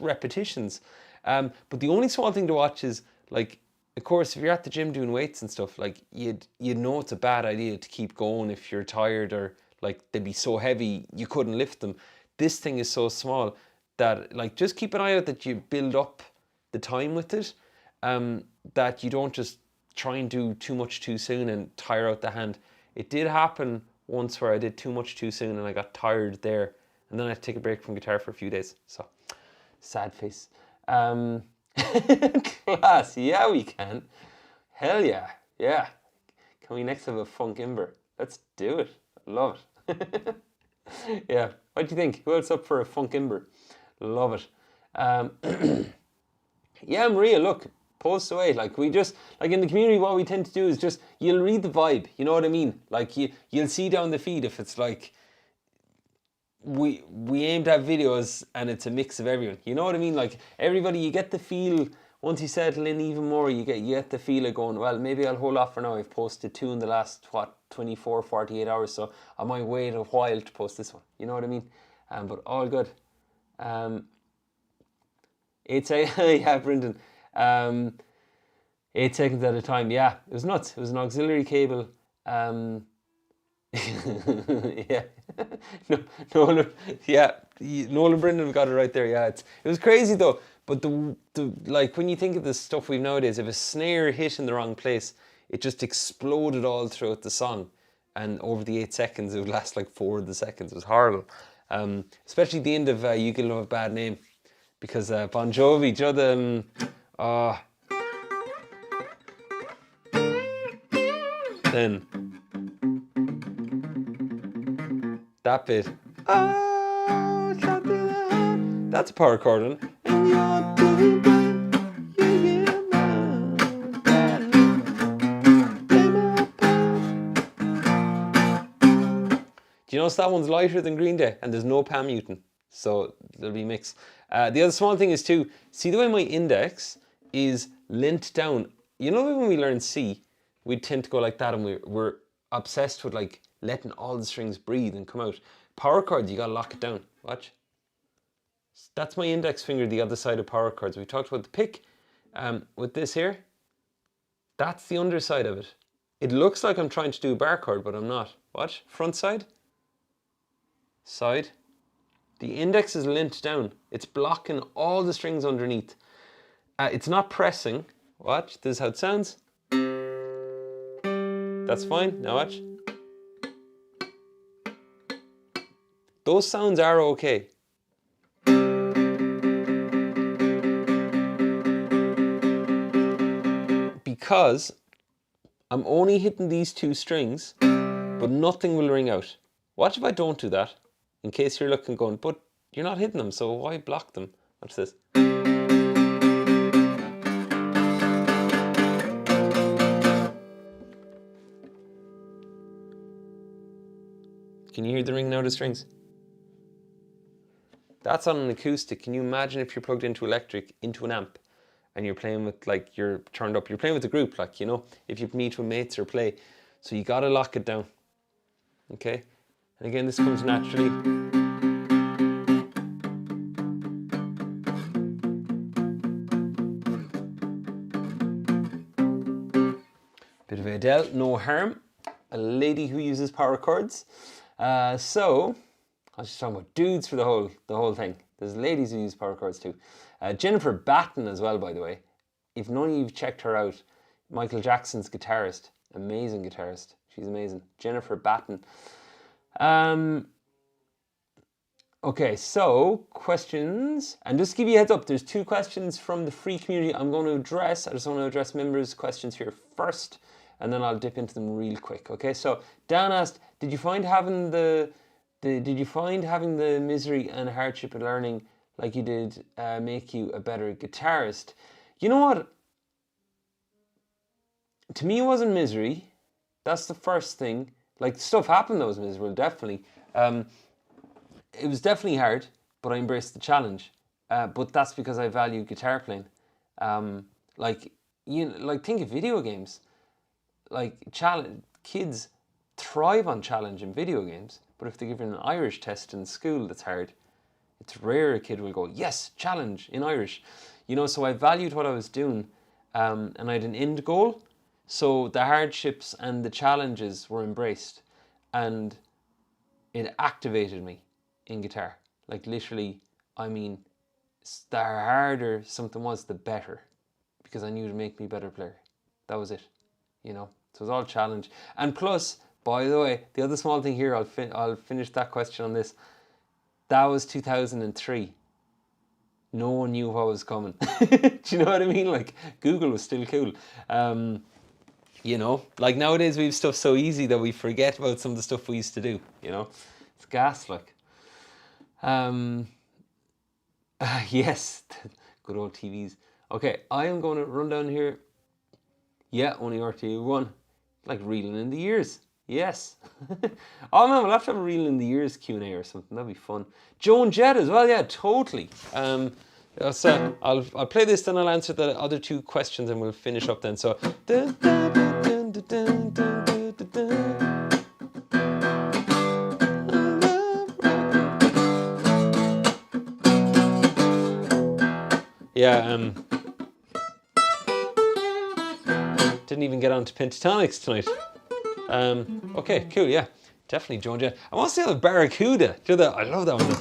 repetitions. But the only small thing to watch is, like, of course, if you're at the gym doing weights and stuff, like, you'd know it's a bad idea to keep going if you're tired, or like they'd be so heavy you couldn't lift them. This thing is so small that, like, just keep an eye out that you build up the time with it, that you don't just try and do too much too soon and tire out the hand. It did happen once where I did too much too soon and I got tired there, and then I had to take a break from guitar for a few days. So, sad face. Class, yeah, we can. Hell yeah, yeah. Can we next have a funk imber? Let's do it. I love it. Yeah, what do you think? Who else up for a funk imber? Love it. Yeah, Maria, look, post away. Like, we just, like, in the community, what we tend to do is just, you'll read the vibe, you know what I mean? Like, you'll see down the feed if it's like, we aim to have videos and it's a mix of everyone, you know what I mean? Like, everybody, you get the feel, once you settle in even more, you get the feel of going, well, maybe I'll hold off for now. I've posted 2 in the last, 24, 48 hours, so I might wait a while to post this one, you know what I mean? But all good. It's a, yeah, Brendan. 8 seconds at a time. Yeah, it was nuts. It was an auxiliary cable. Yeah. No, Nolan, yeah, Nolan Brendan got it right there. Yeah, it was crazy though. But the like, when you think of the stuff we've nowadays, if a snare hit in the wrong place, it just exploded all throughout the song, and over the 8 seconds, it would last like 4 of the seconds. It was horrible. Especially the end of "You Can Love a Bad Name," because Bon Jovi, do you know the then that bit. Oh, that's a power chord, and you're doing do you notice that one's lighter than Green Day, and there's no Pam Mutin, so there'll be mix. The other small thing is too, see the way my index is lent down. You know when we learn C, we tend to go like that, and we're obsessed with like letting all the strings breathe and come out. Power chords, you gotta lock it down. Watch. That's my index finger, the other side of power chords. We talked about the pick. With this here, that's the underside of it. It looks like I'm trying to do a bar chord, but I'm not. Watch. Front side. Side. The index is lent down. It's blocking all the strings underneath. It's not pressing. Watch. This is how it sounds. That's fine. Now watch. Those sounds are okay. Because I'm only hitting these 2 strings, but nothing will ring out. Watch if I don't do that, in case you're looking going, but you're not hitting them, so why block them? Watch this. Can you hear the ringing out of strings? That's on an acoustic. Can you imagine if you're plugged into electric, into an amp, and you're playing with, like, you're turned up, you're playing with a group, like, you know, if you meet with mates or play. So you gotta lock it down, okay? And again, this comes naturally. Bit of Adele, no harm. A lady who uses power chords. So, I was just talking about dudes for the whole thing. There's ladies who use power chords too. Jennifer Batten as well, by the way. If none of you've checked her out, Michael Jackson's guitarist. Amazing guitarist. She's amazing. Jennifer Batten. Okay, so questions. And just to give you a heads up, there's 2 questions from the free community I'm going to address. I just want to address members' questions here first. and then I'll dip into them real quick. Okay, so Dan asked, did you find having the misery and hardship of learning like you did make you a better guitarist? You know what? To me, it wasn't misery. That's the first thing. Like, stuff happened that was miserable, definitely. It was definitely hard, but I embraced the challenge. But that's because I value guitar playing. Like think of video games. Like kids thrive on challenge in video games. But if they give an Irish test in school that's hard, it's rare a kid will go, yes, challenge in Irish. You know, so I valued what I was doing, and I had an end goal. So the hardships and the challenges were embraced, and it activated me in guitar. Like literally, I mean, the harder something was, the better, because I knew it would make me a better player. That was it, you know. So it was all challenge. And plus, by the way, the other small thing here, I'll finish that question on this. That was 2003. No one knew what was coming. Do you know what I mean? Like, Google was still cool. You know, like nowadays we have stuff so easy that we forget about some of the stuff we used to do, you know. It's gas, like. Yes, good old TVs. Okay, I am going to run down here. Yeah, only RT1. Like reeling in the years. Yes. Oh man, we'll have to have a reeling in the years Q&A or something. That'd be fun. Joan Jett as well. Yeah, totally. So I'll play this, then I'll answer the other two questions, and we'll finish up then. So. Yeah. Didn't even get on to pentatonics tonight. Okay, cool, yeah. Definitely Joan Jett. I want to say the Barracuda. Do that. I love that one.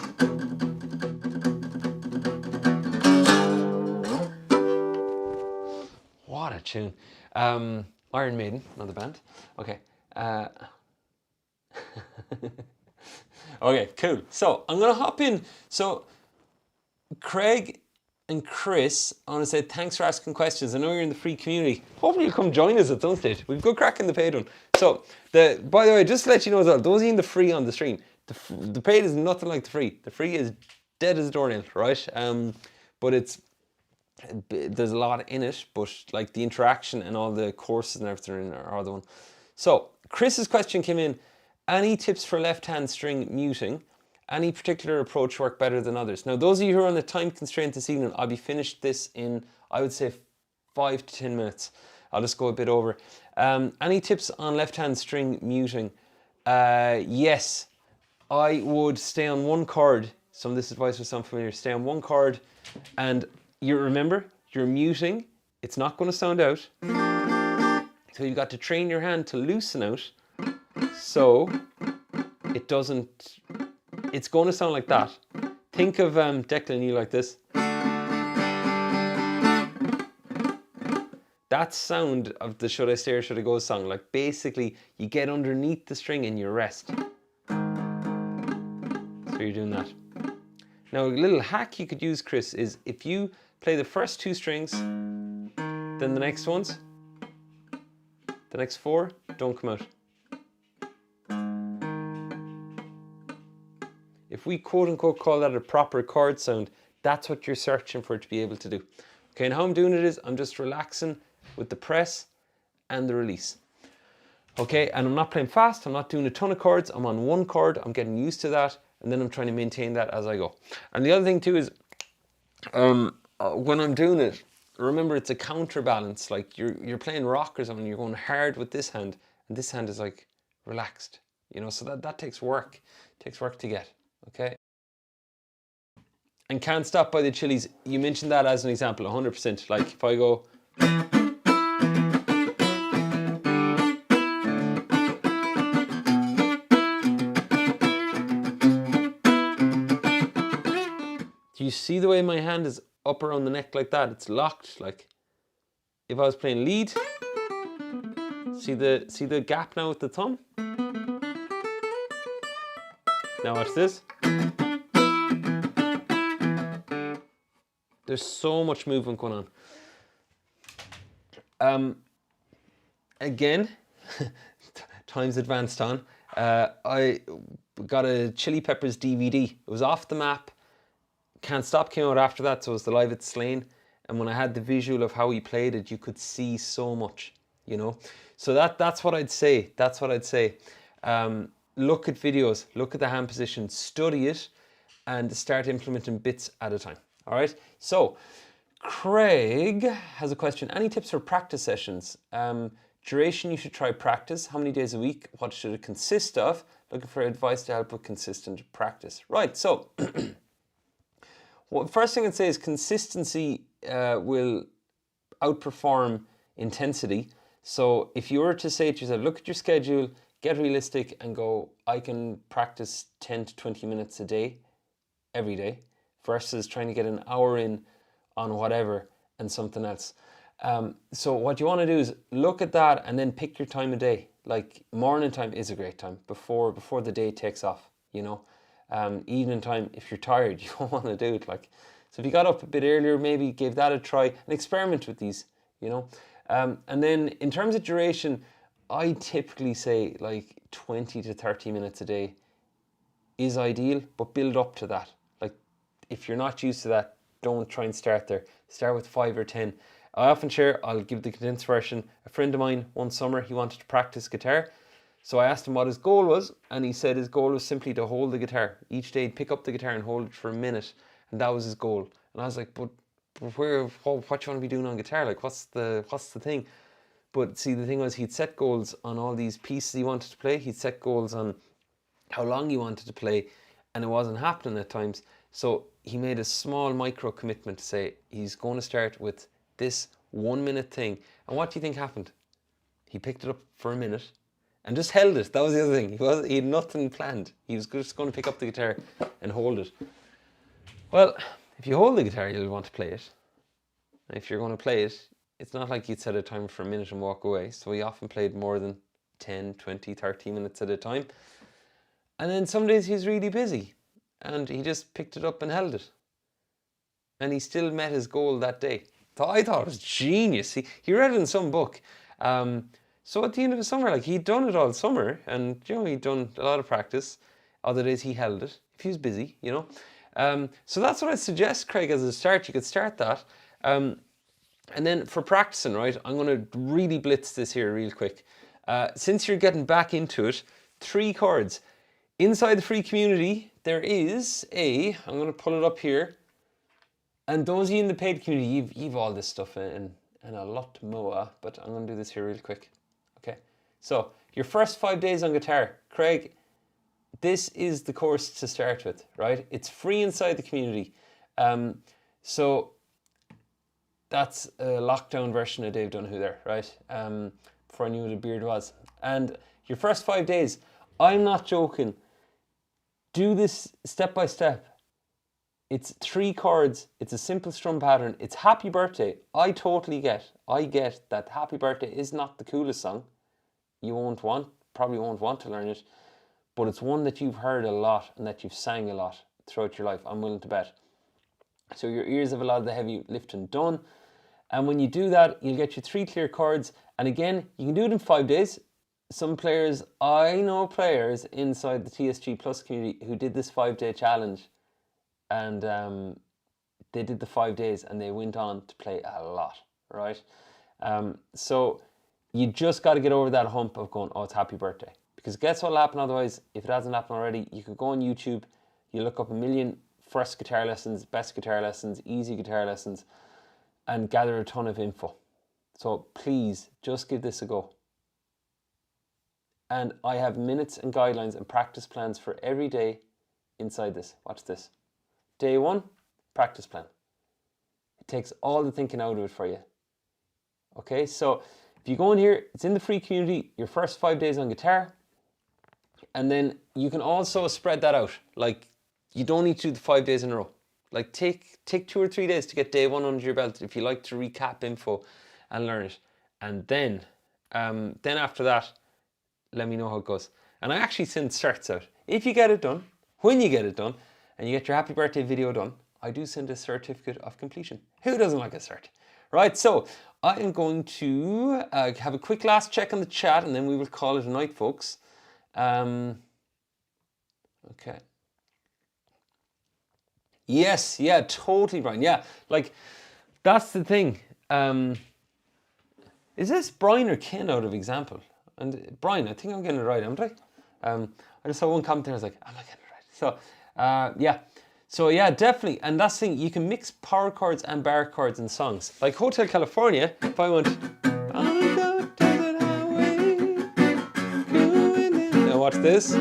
What a tune. Iron Maiden, another band. Okay. Okay, cool. So I'm gonna hop in. So Craig and Chris, I want to say thanks for asking questions. I know you're in the free community. Hopefully you'll come join us at some stage. We've got crack in the paid one. So, by the way, just to let you know as well, those in the free on the stream, the paid is nothing like the free. The free is dead as a doornail, right? But there's a lot in it, but like the interaction and all the courses and everything are the one. So, Chris's question came in, any tips for left-hand string muting? Any particular approach work better than others? Now, those of you who are on the time constraint this evening, I'll be finished this in, I would say, 5 to 10 minutes. I'll just go a bit over. Any tips on left-hand string muting? Yes, I would stay on one chord. Some of this advice will sound familiar. Stay on one chord, and you remember, you're muting. It's not going to sound out. So you've got to train your hand to loosen out, so it doesn't. It's going to sound like that. Think of Declan you like this. That sound of the Should I Stay or Should I Go song, like basically you get underneath the string and you rest. So you're doing that. Now a little hack you could use, Chris, is if you play the first two strings, then the next ones, the next four, don't come out. If we quote unquote call that a proper chord sound, that's what you're searching for to be able to do. Okay, and how I'm doing it is I'm just relaxing with the press and the release. Okay, and I'm not playing fast, I'm not doing a ton of chords, I'm on one chord, I'm getting used to that, and then I'm trying to maintain that as I go. And the other thing too is, when I'm doing it, remember it's a counterbalance, like you're playing rock or something, you're going hard with this hand, and this hand is like relaxed, you know, so that takes work. It takes work to get. Okay. And Can't Stop by the Chili's, you mentioned that as an example, 100%. Like if I go. Do you see the way my hand is up around the neck like that? It's locked. Like if I was playing lead, see the gap now with the thumb? Now watch this. There's so much movement going on. again, time's advanced on. I got a Chili Peppers DVD. It was Off the Map. Can't Stop came out after that, so it was the Live at Slane. And when I had the visual of how he played it, you could see so much, you know. So that's what I'd say. That's what I'd say. Look at videos, look at the hand position, study it, and start implementing bits at a time. All right. So Craig has a question. Any tips for practice sessions? Duration, you should try practice. How many days a week? What should it consist of? Looking for advice to help with consistent practice. Right. So well, first thing I'd say is consistency will outperform intensity. So if you were to say to yourself, look at your schedule, get realistic and go, I can practice 10 to 20 minutes a day, every day, versus trying to get an hour in on whatever and something else. So what you want to do is look at that and then pick your time of day. Like morning time is a great time before the day takes off, you know. Evening time, if you're tired, you don't want to do it. Like, so if you got up a bit earlier, maybe give that a try and experiment with these, you know. And then in terms of duration, I typically say like 20 to 30 minutes a day is ideal, but build up to that. Like if you're not used to that, don't try and start there. Start with 5 or 10. I often share, I'll give the condensed version. A friend of mine one summer, he wanted to practice guitar. So I asked him what his goal was, and he said his goal was simply to hold the guitar. Each day he'd pick up the guitar and hold it for a minute, and that was his goal. And I was like, but what do you want to be doing on guitar? Like, what's the thing? But see, the thing was, he'd set goals on all these pieces he wanted to play. He'd set goals on how long he wanted to play, and it wasn't happening at times. So he made a small micro commitment to say he's going to start with this 1 minute thing. And what do you think happened? He picked it up for a minute and just held it. That was the other thing. He had nothing planned. He was just going to pick up the guitar and hold it. Well, if you hold the guitar, you'll want to play it. And if you're going to play it, it's not like you'd set a timer for a minute and walk away. So he often played more than 10, 20, 30 minutes at a time. And then some days he's really busy and he just picked it up and held it. And he still met his goal that day. So I thought it was genius. He read it in some book. So at the end of the summer, like he'd done it all summer and, you know, he'd done a lot of practice. Other days he held it if he was busy, you know. So that's what I suggest, Craig, as a start. You could start that. And then for practicing, right, I'm going to really blitz this here real quick. Since you're getting back into it, 3 chords. Inside the free community, there is I'm going to pull it up here. And those of you in the paid community, you've all this stuff and a lot more, but I'm going to do this here real quick. Okay, so your first 5 days on guitar. Craig, this is the course to start with, right? It's free inside the community. So that's a lockdown version of Dave Donahue there, right? Before I knew what a beard was. And your first 5 days, I'm not joking. Do this step by step. It's 3 chords. It's a simple strum pattern. It's Happy Birthday. I get that Happy Birthday is not the coolest song. You probably won't want to learn it, but it's one that you've heard a lot and that you've sang a lot throughout your life, I'm willing to bet. So your ears have a lot of the heavy lifting done. And when you do that, you'll get your 3 clear chords. And again, you can do it in 5 days. Some players, I know players inside the TSG Plus community who did this 5-day challenge. And they did the 5 days and they went on to play a lot, right? So you just got to get over that hump of going, oh, it's Happy Birthday. Because guess what'll happen otherwise, if it hasn't happened already, you could go on YouTube, you look up a million first guitar lessons, best guitar lessons, easy guitar lessons, and gather a ton of info. So please, just give this a go. And I have minutes and guidelines and practice plans for every day inside this. Watch this. Day 1, practice plan. It takes all the thinking out of it for you. Okay, so if you go in here, it's in the free community, your first 5 days on guitar, and then you can also spread that out. Like, you don't need to do the 5 days in a row. Like, take 2 or 3 days to get day 1 under your belt if you like to recap info and learn it. And then after that, let me know how it goes. And I actually send certs out. If you get it done, when you get it done, and you get your Happy Birthday video done, I do send a certificate of completion. Who doesn't like a cert? Right, so I am going to have a quick last check on the chat, and then we will call it a night, folks. Okay. Yes, yeah, totally, Brian. Yeah, like, that's the thing. Is this Brian or Ken out of example? And Brian, I think I'm getting it right, haven't I? I just saw one comment there, I was like, am I getting it right? So, yeah. So, yeah, definitely. And that's the thing, you can mix power chords and bar chords in songs. Like Hotel California, if I went, I'll go to the highway, going in. Now watch this.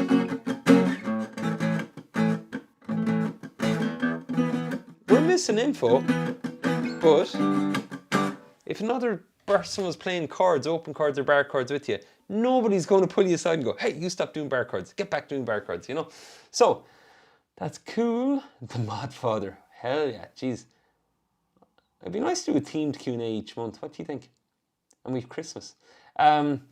We're missing info, but if another person was playing chords, open chords or bar chords with you, nobody's going to pull you aside and go, hey, you stop doing bar chords, get back doing bar chords, you know? So, that's cool. The Mod Father, hell yeah, jeez. It'd be nice to do a themed Q&A each month, what do you think? And we've Christmas. I'm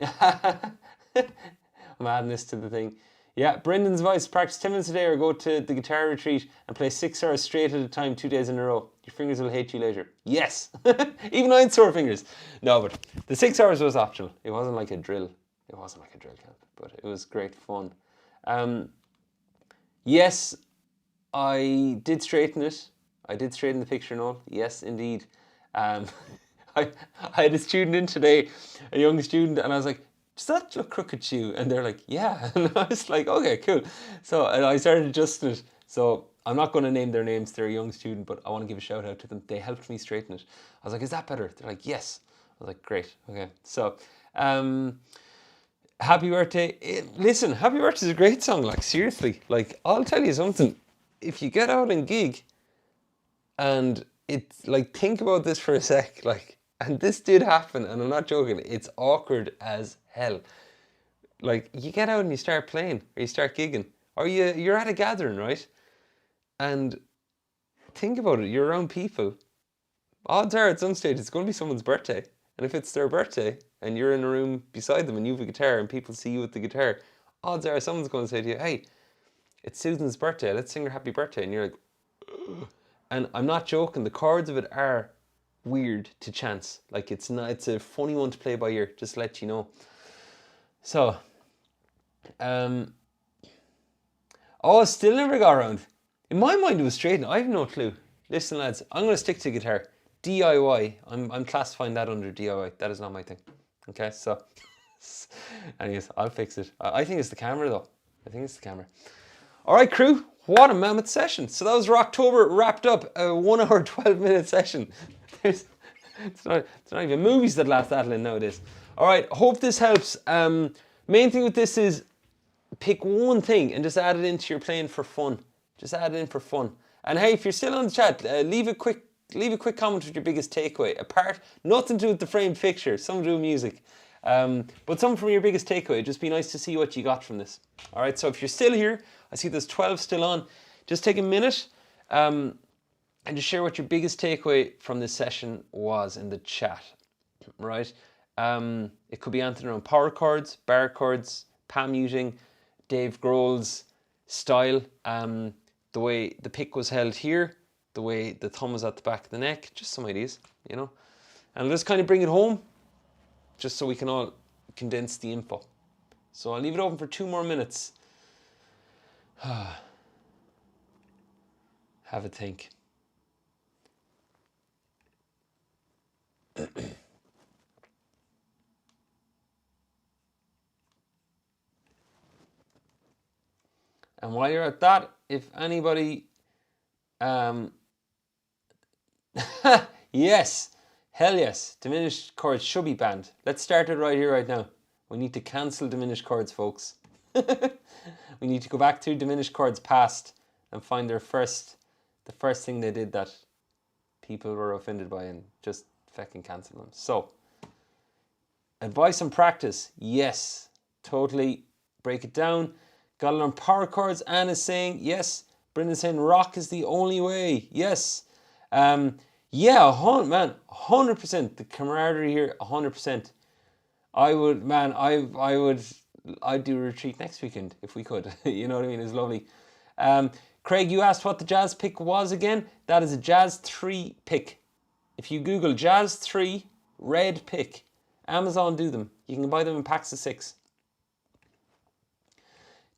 adding this to the thing. Yeah, Brendan's advice, practice 10 minutes a day or go to the guitar retreat and play 6 hours straight at a time, 2 days in a row. Your fingers will hate you later. Yes! Even I had sore fingers. No, but the 6 hours was optional. It wasn't like a drill. It wasn't like a drill camp, but it was great fun. Yes, I did straighten it. I did straighten the picture and all. Yes, indeed. I had a student in today, a young student, and I was like, does that look crooked to you? And they're like, yeah. And I was like, okay, cool. So I started adjusting it. So I'm not going to name their names. They're a young student, but I want to give a shout out to them. They helped me straighten it. I was like, is that better? They're like, yes. I was like, great. Okay. So, happy birthday. Listen, happy birthday is a great song. Like, seriously. Like, I'll tell you something. If you get out and gig and it's like, think about this for a sec. Like, and this did happen, and I'm not joking, it's awkward as hell. Like, you get out and you start playing, or you start gigging, or you're at a gathering, right? And think about it, you're around people. Odds are at some stage it's going to be someone's birthday. And if it's their birthday, and you're in a room beside them, and you have a guitar, and people see you with the guitar, odds are someone's going to say to you, hey, it's Susan's birthday, let's sing her happy birthday. And you're like, ugh. And I'm not joking, the chords of it are weird to chance. Like, it's a funny one to play by ear, just to let you know. So, oh, still never got around. In my mind it was straight. I have no clue. Listen, lads, I'm going to stick to guitar. DIY. I'm classifying that under DIY. That is not my thing. Okay, so anyways, I'll fix it. I think it's the camera though. I think it's the camera. All right, crew. What a mammoth session. So that was October wrapped up, a 1 hour, 12-minute session. It's not even movies that last that long nowadays. All right, hope this helps. Main thing with this is pick one thing and just add it into your playing for fun. Just add it in for fun. And hey, if you're still on the chat, leave a quick comment with your biggest takeaway. Nothing to do with the framed picture, something to do with music. But something from your biggest takeaway. It'd just be nice to see what you got from this. All right, so if you're still here, I see there's 12 still on. Just take a minute and just share what your biggest takeaway from this session was in the chat, right? It could be anything around power chords, bar chords, palm muting, Dave Grohl's style, the way the pick was held here, the way the thumb was at the back of the neck, just some ideas, you know? And let's kind of bring it home, just so we can all condense the info. So I'll leave it open for 2 more minutes. Have a think. And while you're at that, if anybody, yes, hell yes, diminished chords should be banned. Let's start it right here, right now. We need to cancel diminished chords, folks. We need to go back to diminished chords past and find the first thing they did that people were offended by and just fucking cancel them. So, advice and practice, yes, totally break it down. Got to learn power chords. Anna's saying yes. Brendan's saying rock is the only way. Yes. Yeah, man, 100%. The camaraderie here, 100%. I'd do a retreat next weekend if we could. You know what I mean? It's lovely. Craig, you asked what the jazz pick was again. That is a jazz 3 pick. If you Google Jazz 3 red pick, Amazon do them. You can buy them in packs of 6.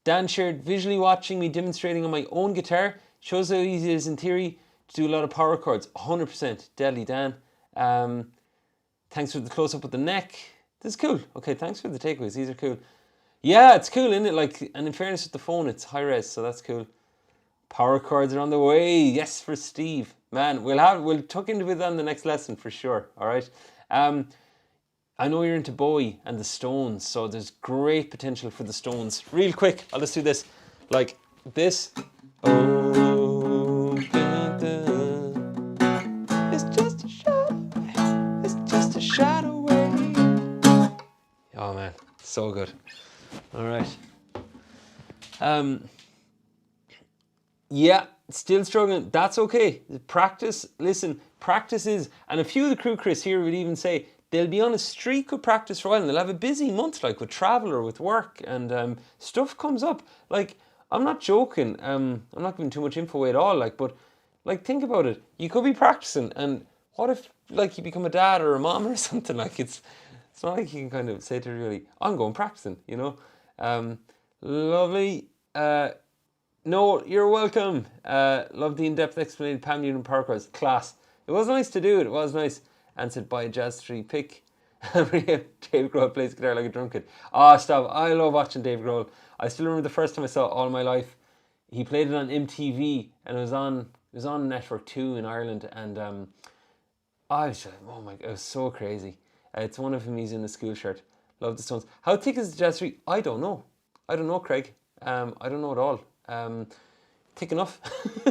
Dan shared, visually watching me demonstrating on my own guitar shows how easy it is in theory to do a lot of power chords. 100%. Deadly, Dan. Thanks for the close-up of the neck. This is cool. Okay, thanks for the takeaways. These are cool. Yeah, it's cool, isn't it? Like, and in fairness with the phone, it's high res, so that's cool. Power chords are on the way. Yes, for Steve. Man, we'll tuck into it on the next lesson for sure. All right. I know you're into Bowie and the Stones, so there's great potential for the Stones. Real quick, I'll just do this. Like this. Oh, it's just a shadow. It's just a shadow away. Oh man, so good. All right. Yeah, still struggling. That's okay. Practice. Listen, practice is, and a few of the crew, Chris, here would even say they'll be on a streak of practice for a while, and they'll have a busy month, like with travel or with work, and stuff comes up. Like, I'm not joking. I'm not giving too much info away at all. Like, but like, think about it. You could be practicing, and what if like you become a dad or a mom or something? Like, it's not like you can kind of say to everybody, I'm going practicing, you know. Lovely. No, you're welcome. Love the in-depth explanation. Pam Newton power chords. Class. It was nice to do it. It was nice. Answered by a Jazz 3 pick. Dave Grohl plays guitar like a drunkard. Ah, stop. I love watching Dave Grohl. I still remember the first time I saw it all my life. He played it on MTV, and it was on Network 2 in Ireland, and I was just, oh my god, it was so crazy. It's one of him, he's in the school shirt. Love the Stones. How thick is the Jazz 3? I don't know. I don't know, Craig. I don't know at all. Thick enough.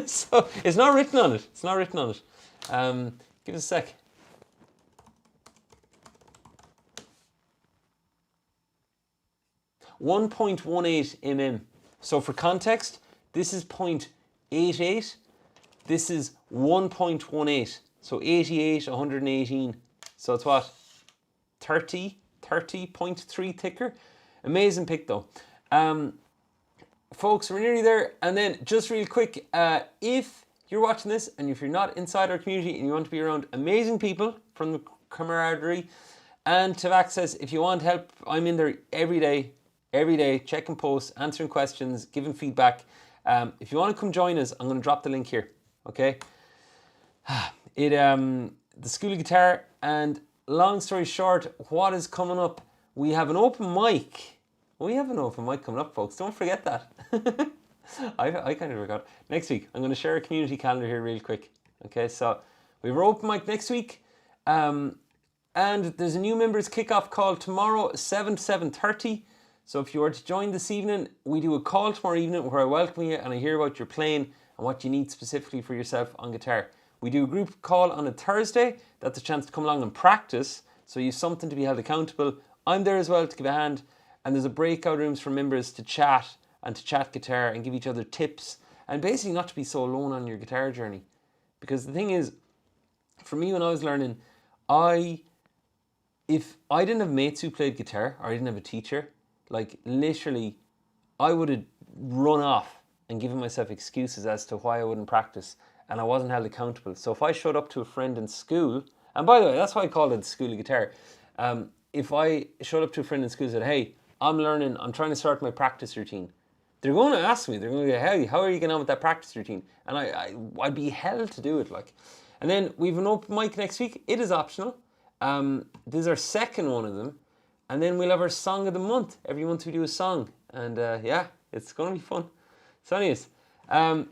So it's not written on it. It's not written on it. Give us a sec. .18 So for context, this is 0.88. This is 1.18. So 88, 118. So it's what? 30.3 thicker. Amazing pick though. Folks, we're nearly there. And then just real quick, if you're watching this and if you're not inside our community and you want to be around amazing people from the camaraderie and to have access, if you want help, I'm in there every day, checking posts, answering questions, giving feedback. If you want to come join us, I'm going to drop the link here. Okay. The School of Guitar, and long story short, what is coming up? We have an open mic. We have an open mic coming up, folks. Don't forget that. I kind of forgot. Next week, I'm going to share a community calendar here real quick. Okay, so we have our open mic next week. And there's a new members kickoff call tomorrow, 7 to 7:30. So if you were to join this evening, we do a call tomorrow evening where I welcome you and I hear about your playing and what you need specifically for yourself on guitar. We do a group call on a Thursday. That's a chance to come along and practice. So you have something to be held accountable. I'm there as well to give a hand. And there's a breakout rooms for members to chat and to chat guitar and give each other tips. And basically not to be so alone on your guitar journey. Because the thing is, for me when I was learning, if I didn't have mates who played guitar or I didn't have a teacher, like literally, I would have run off and given myself excuses as to why I wouldn't practice, and I wasn't held accountable. So if I showed up to a friend in school, and by the way, that's why I call it the School of Guitar. If I showed up to a friend in school and said, hey, I'm learning, I'm trying to start my practice routine, they're going to ask me, they're going to go, hey, how are you getting on with that practice routine? And I'd be held to do it, like. And then we've an open mic next week. It is optional. This is our second one of them. And then we'll have our song of the month. Every month we do a song. And yeah, it's going to be fun. So anyways,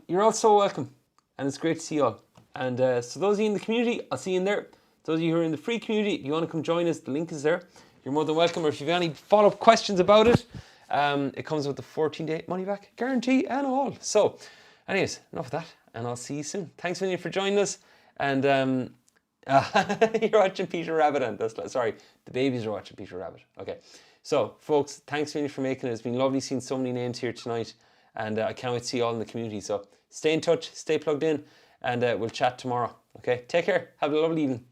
you're all so welcome. And it's great to see you all. And so those of you in the community, I'll see you in there. Those of you who are in the free community, if you want to come join us, the link is there. You're more than welcome. Or if you have any follow-up questions about it, it comes with the 14-day money-back guarantee and all. So anyways, enough of that. And I'll see you soon. Thanks a million for joining us. And you're watching Peter Rabbit, and sorry, the babies are watching Peter Rabbit. Okay, so folks, thanks really for making it. It's been lovely seeing so many names here tonight, and I can't wait to see you all in the community. So stay in touch, stay plugged in, and we'll chat tomorrow. Okay, take care. Have a lovely evening.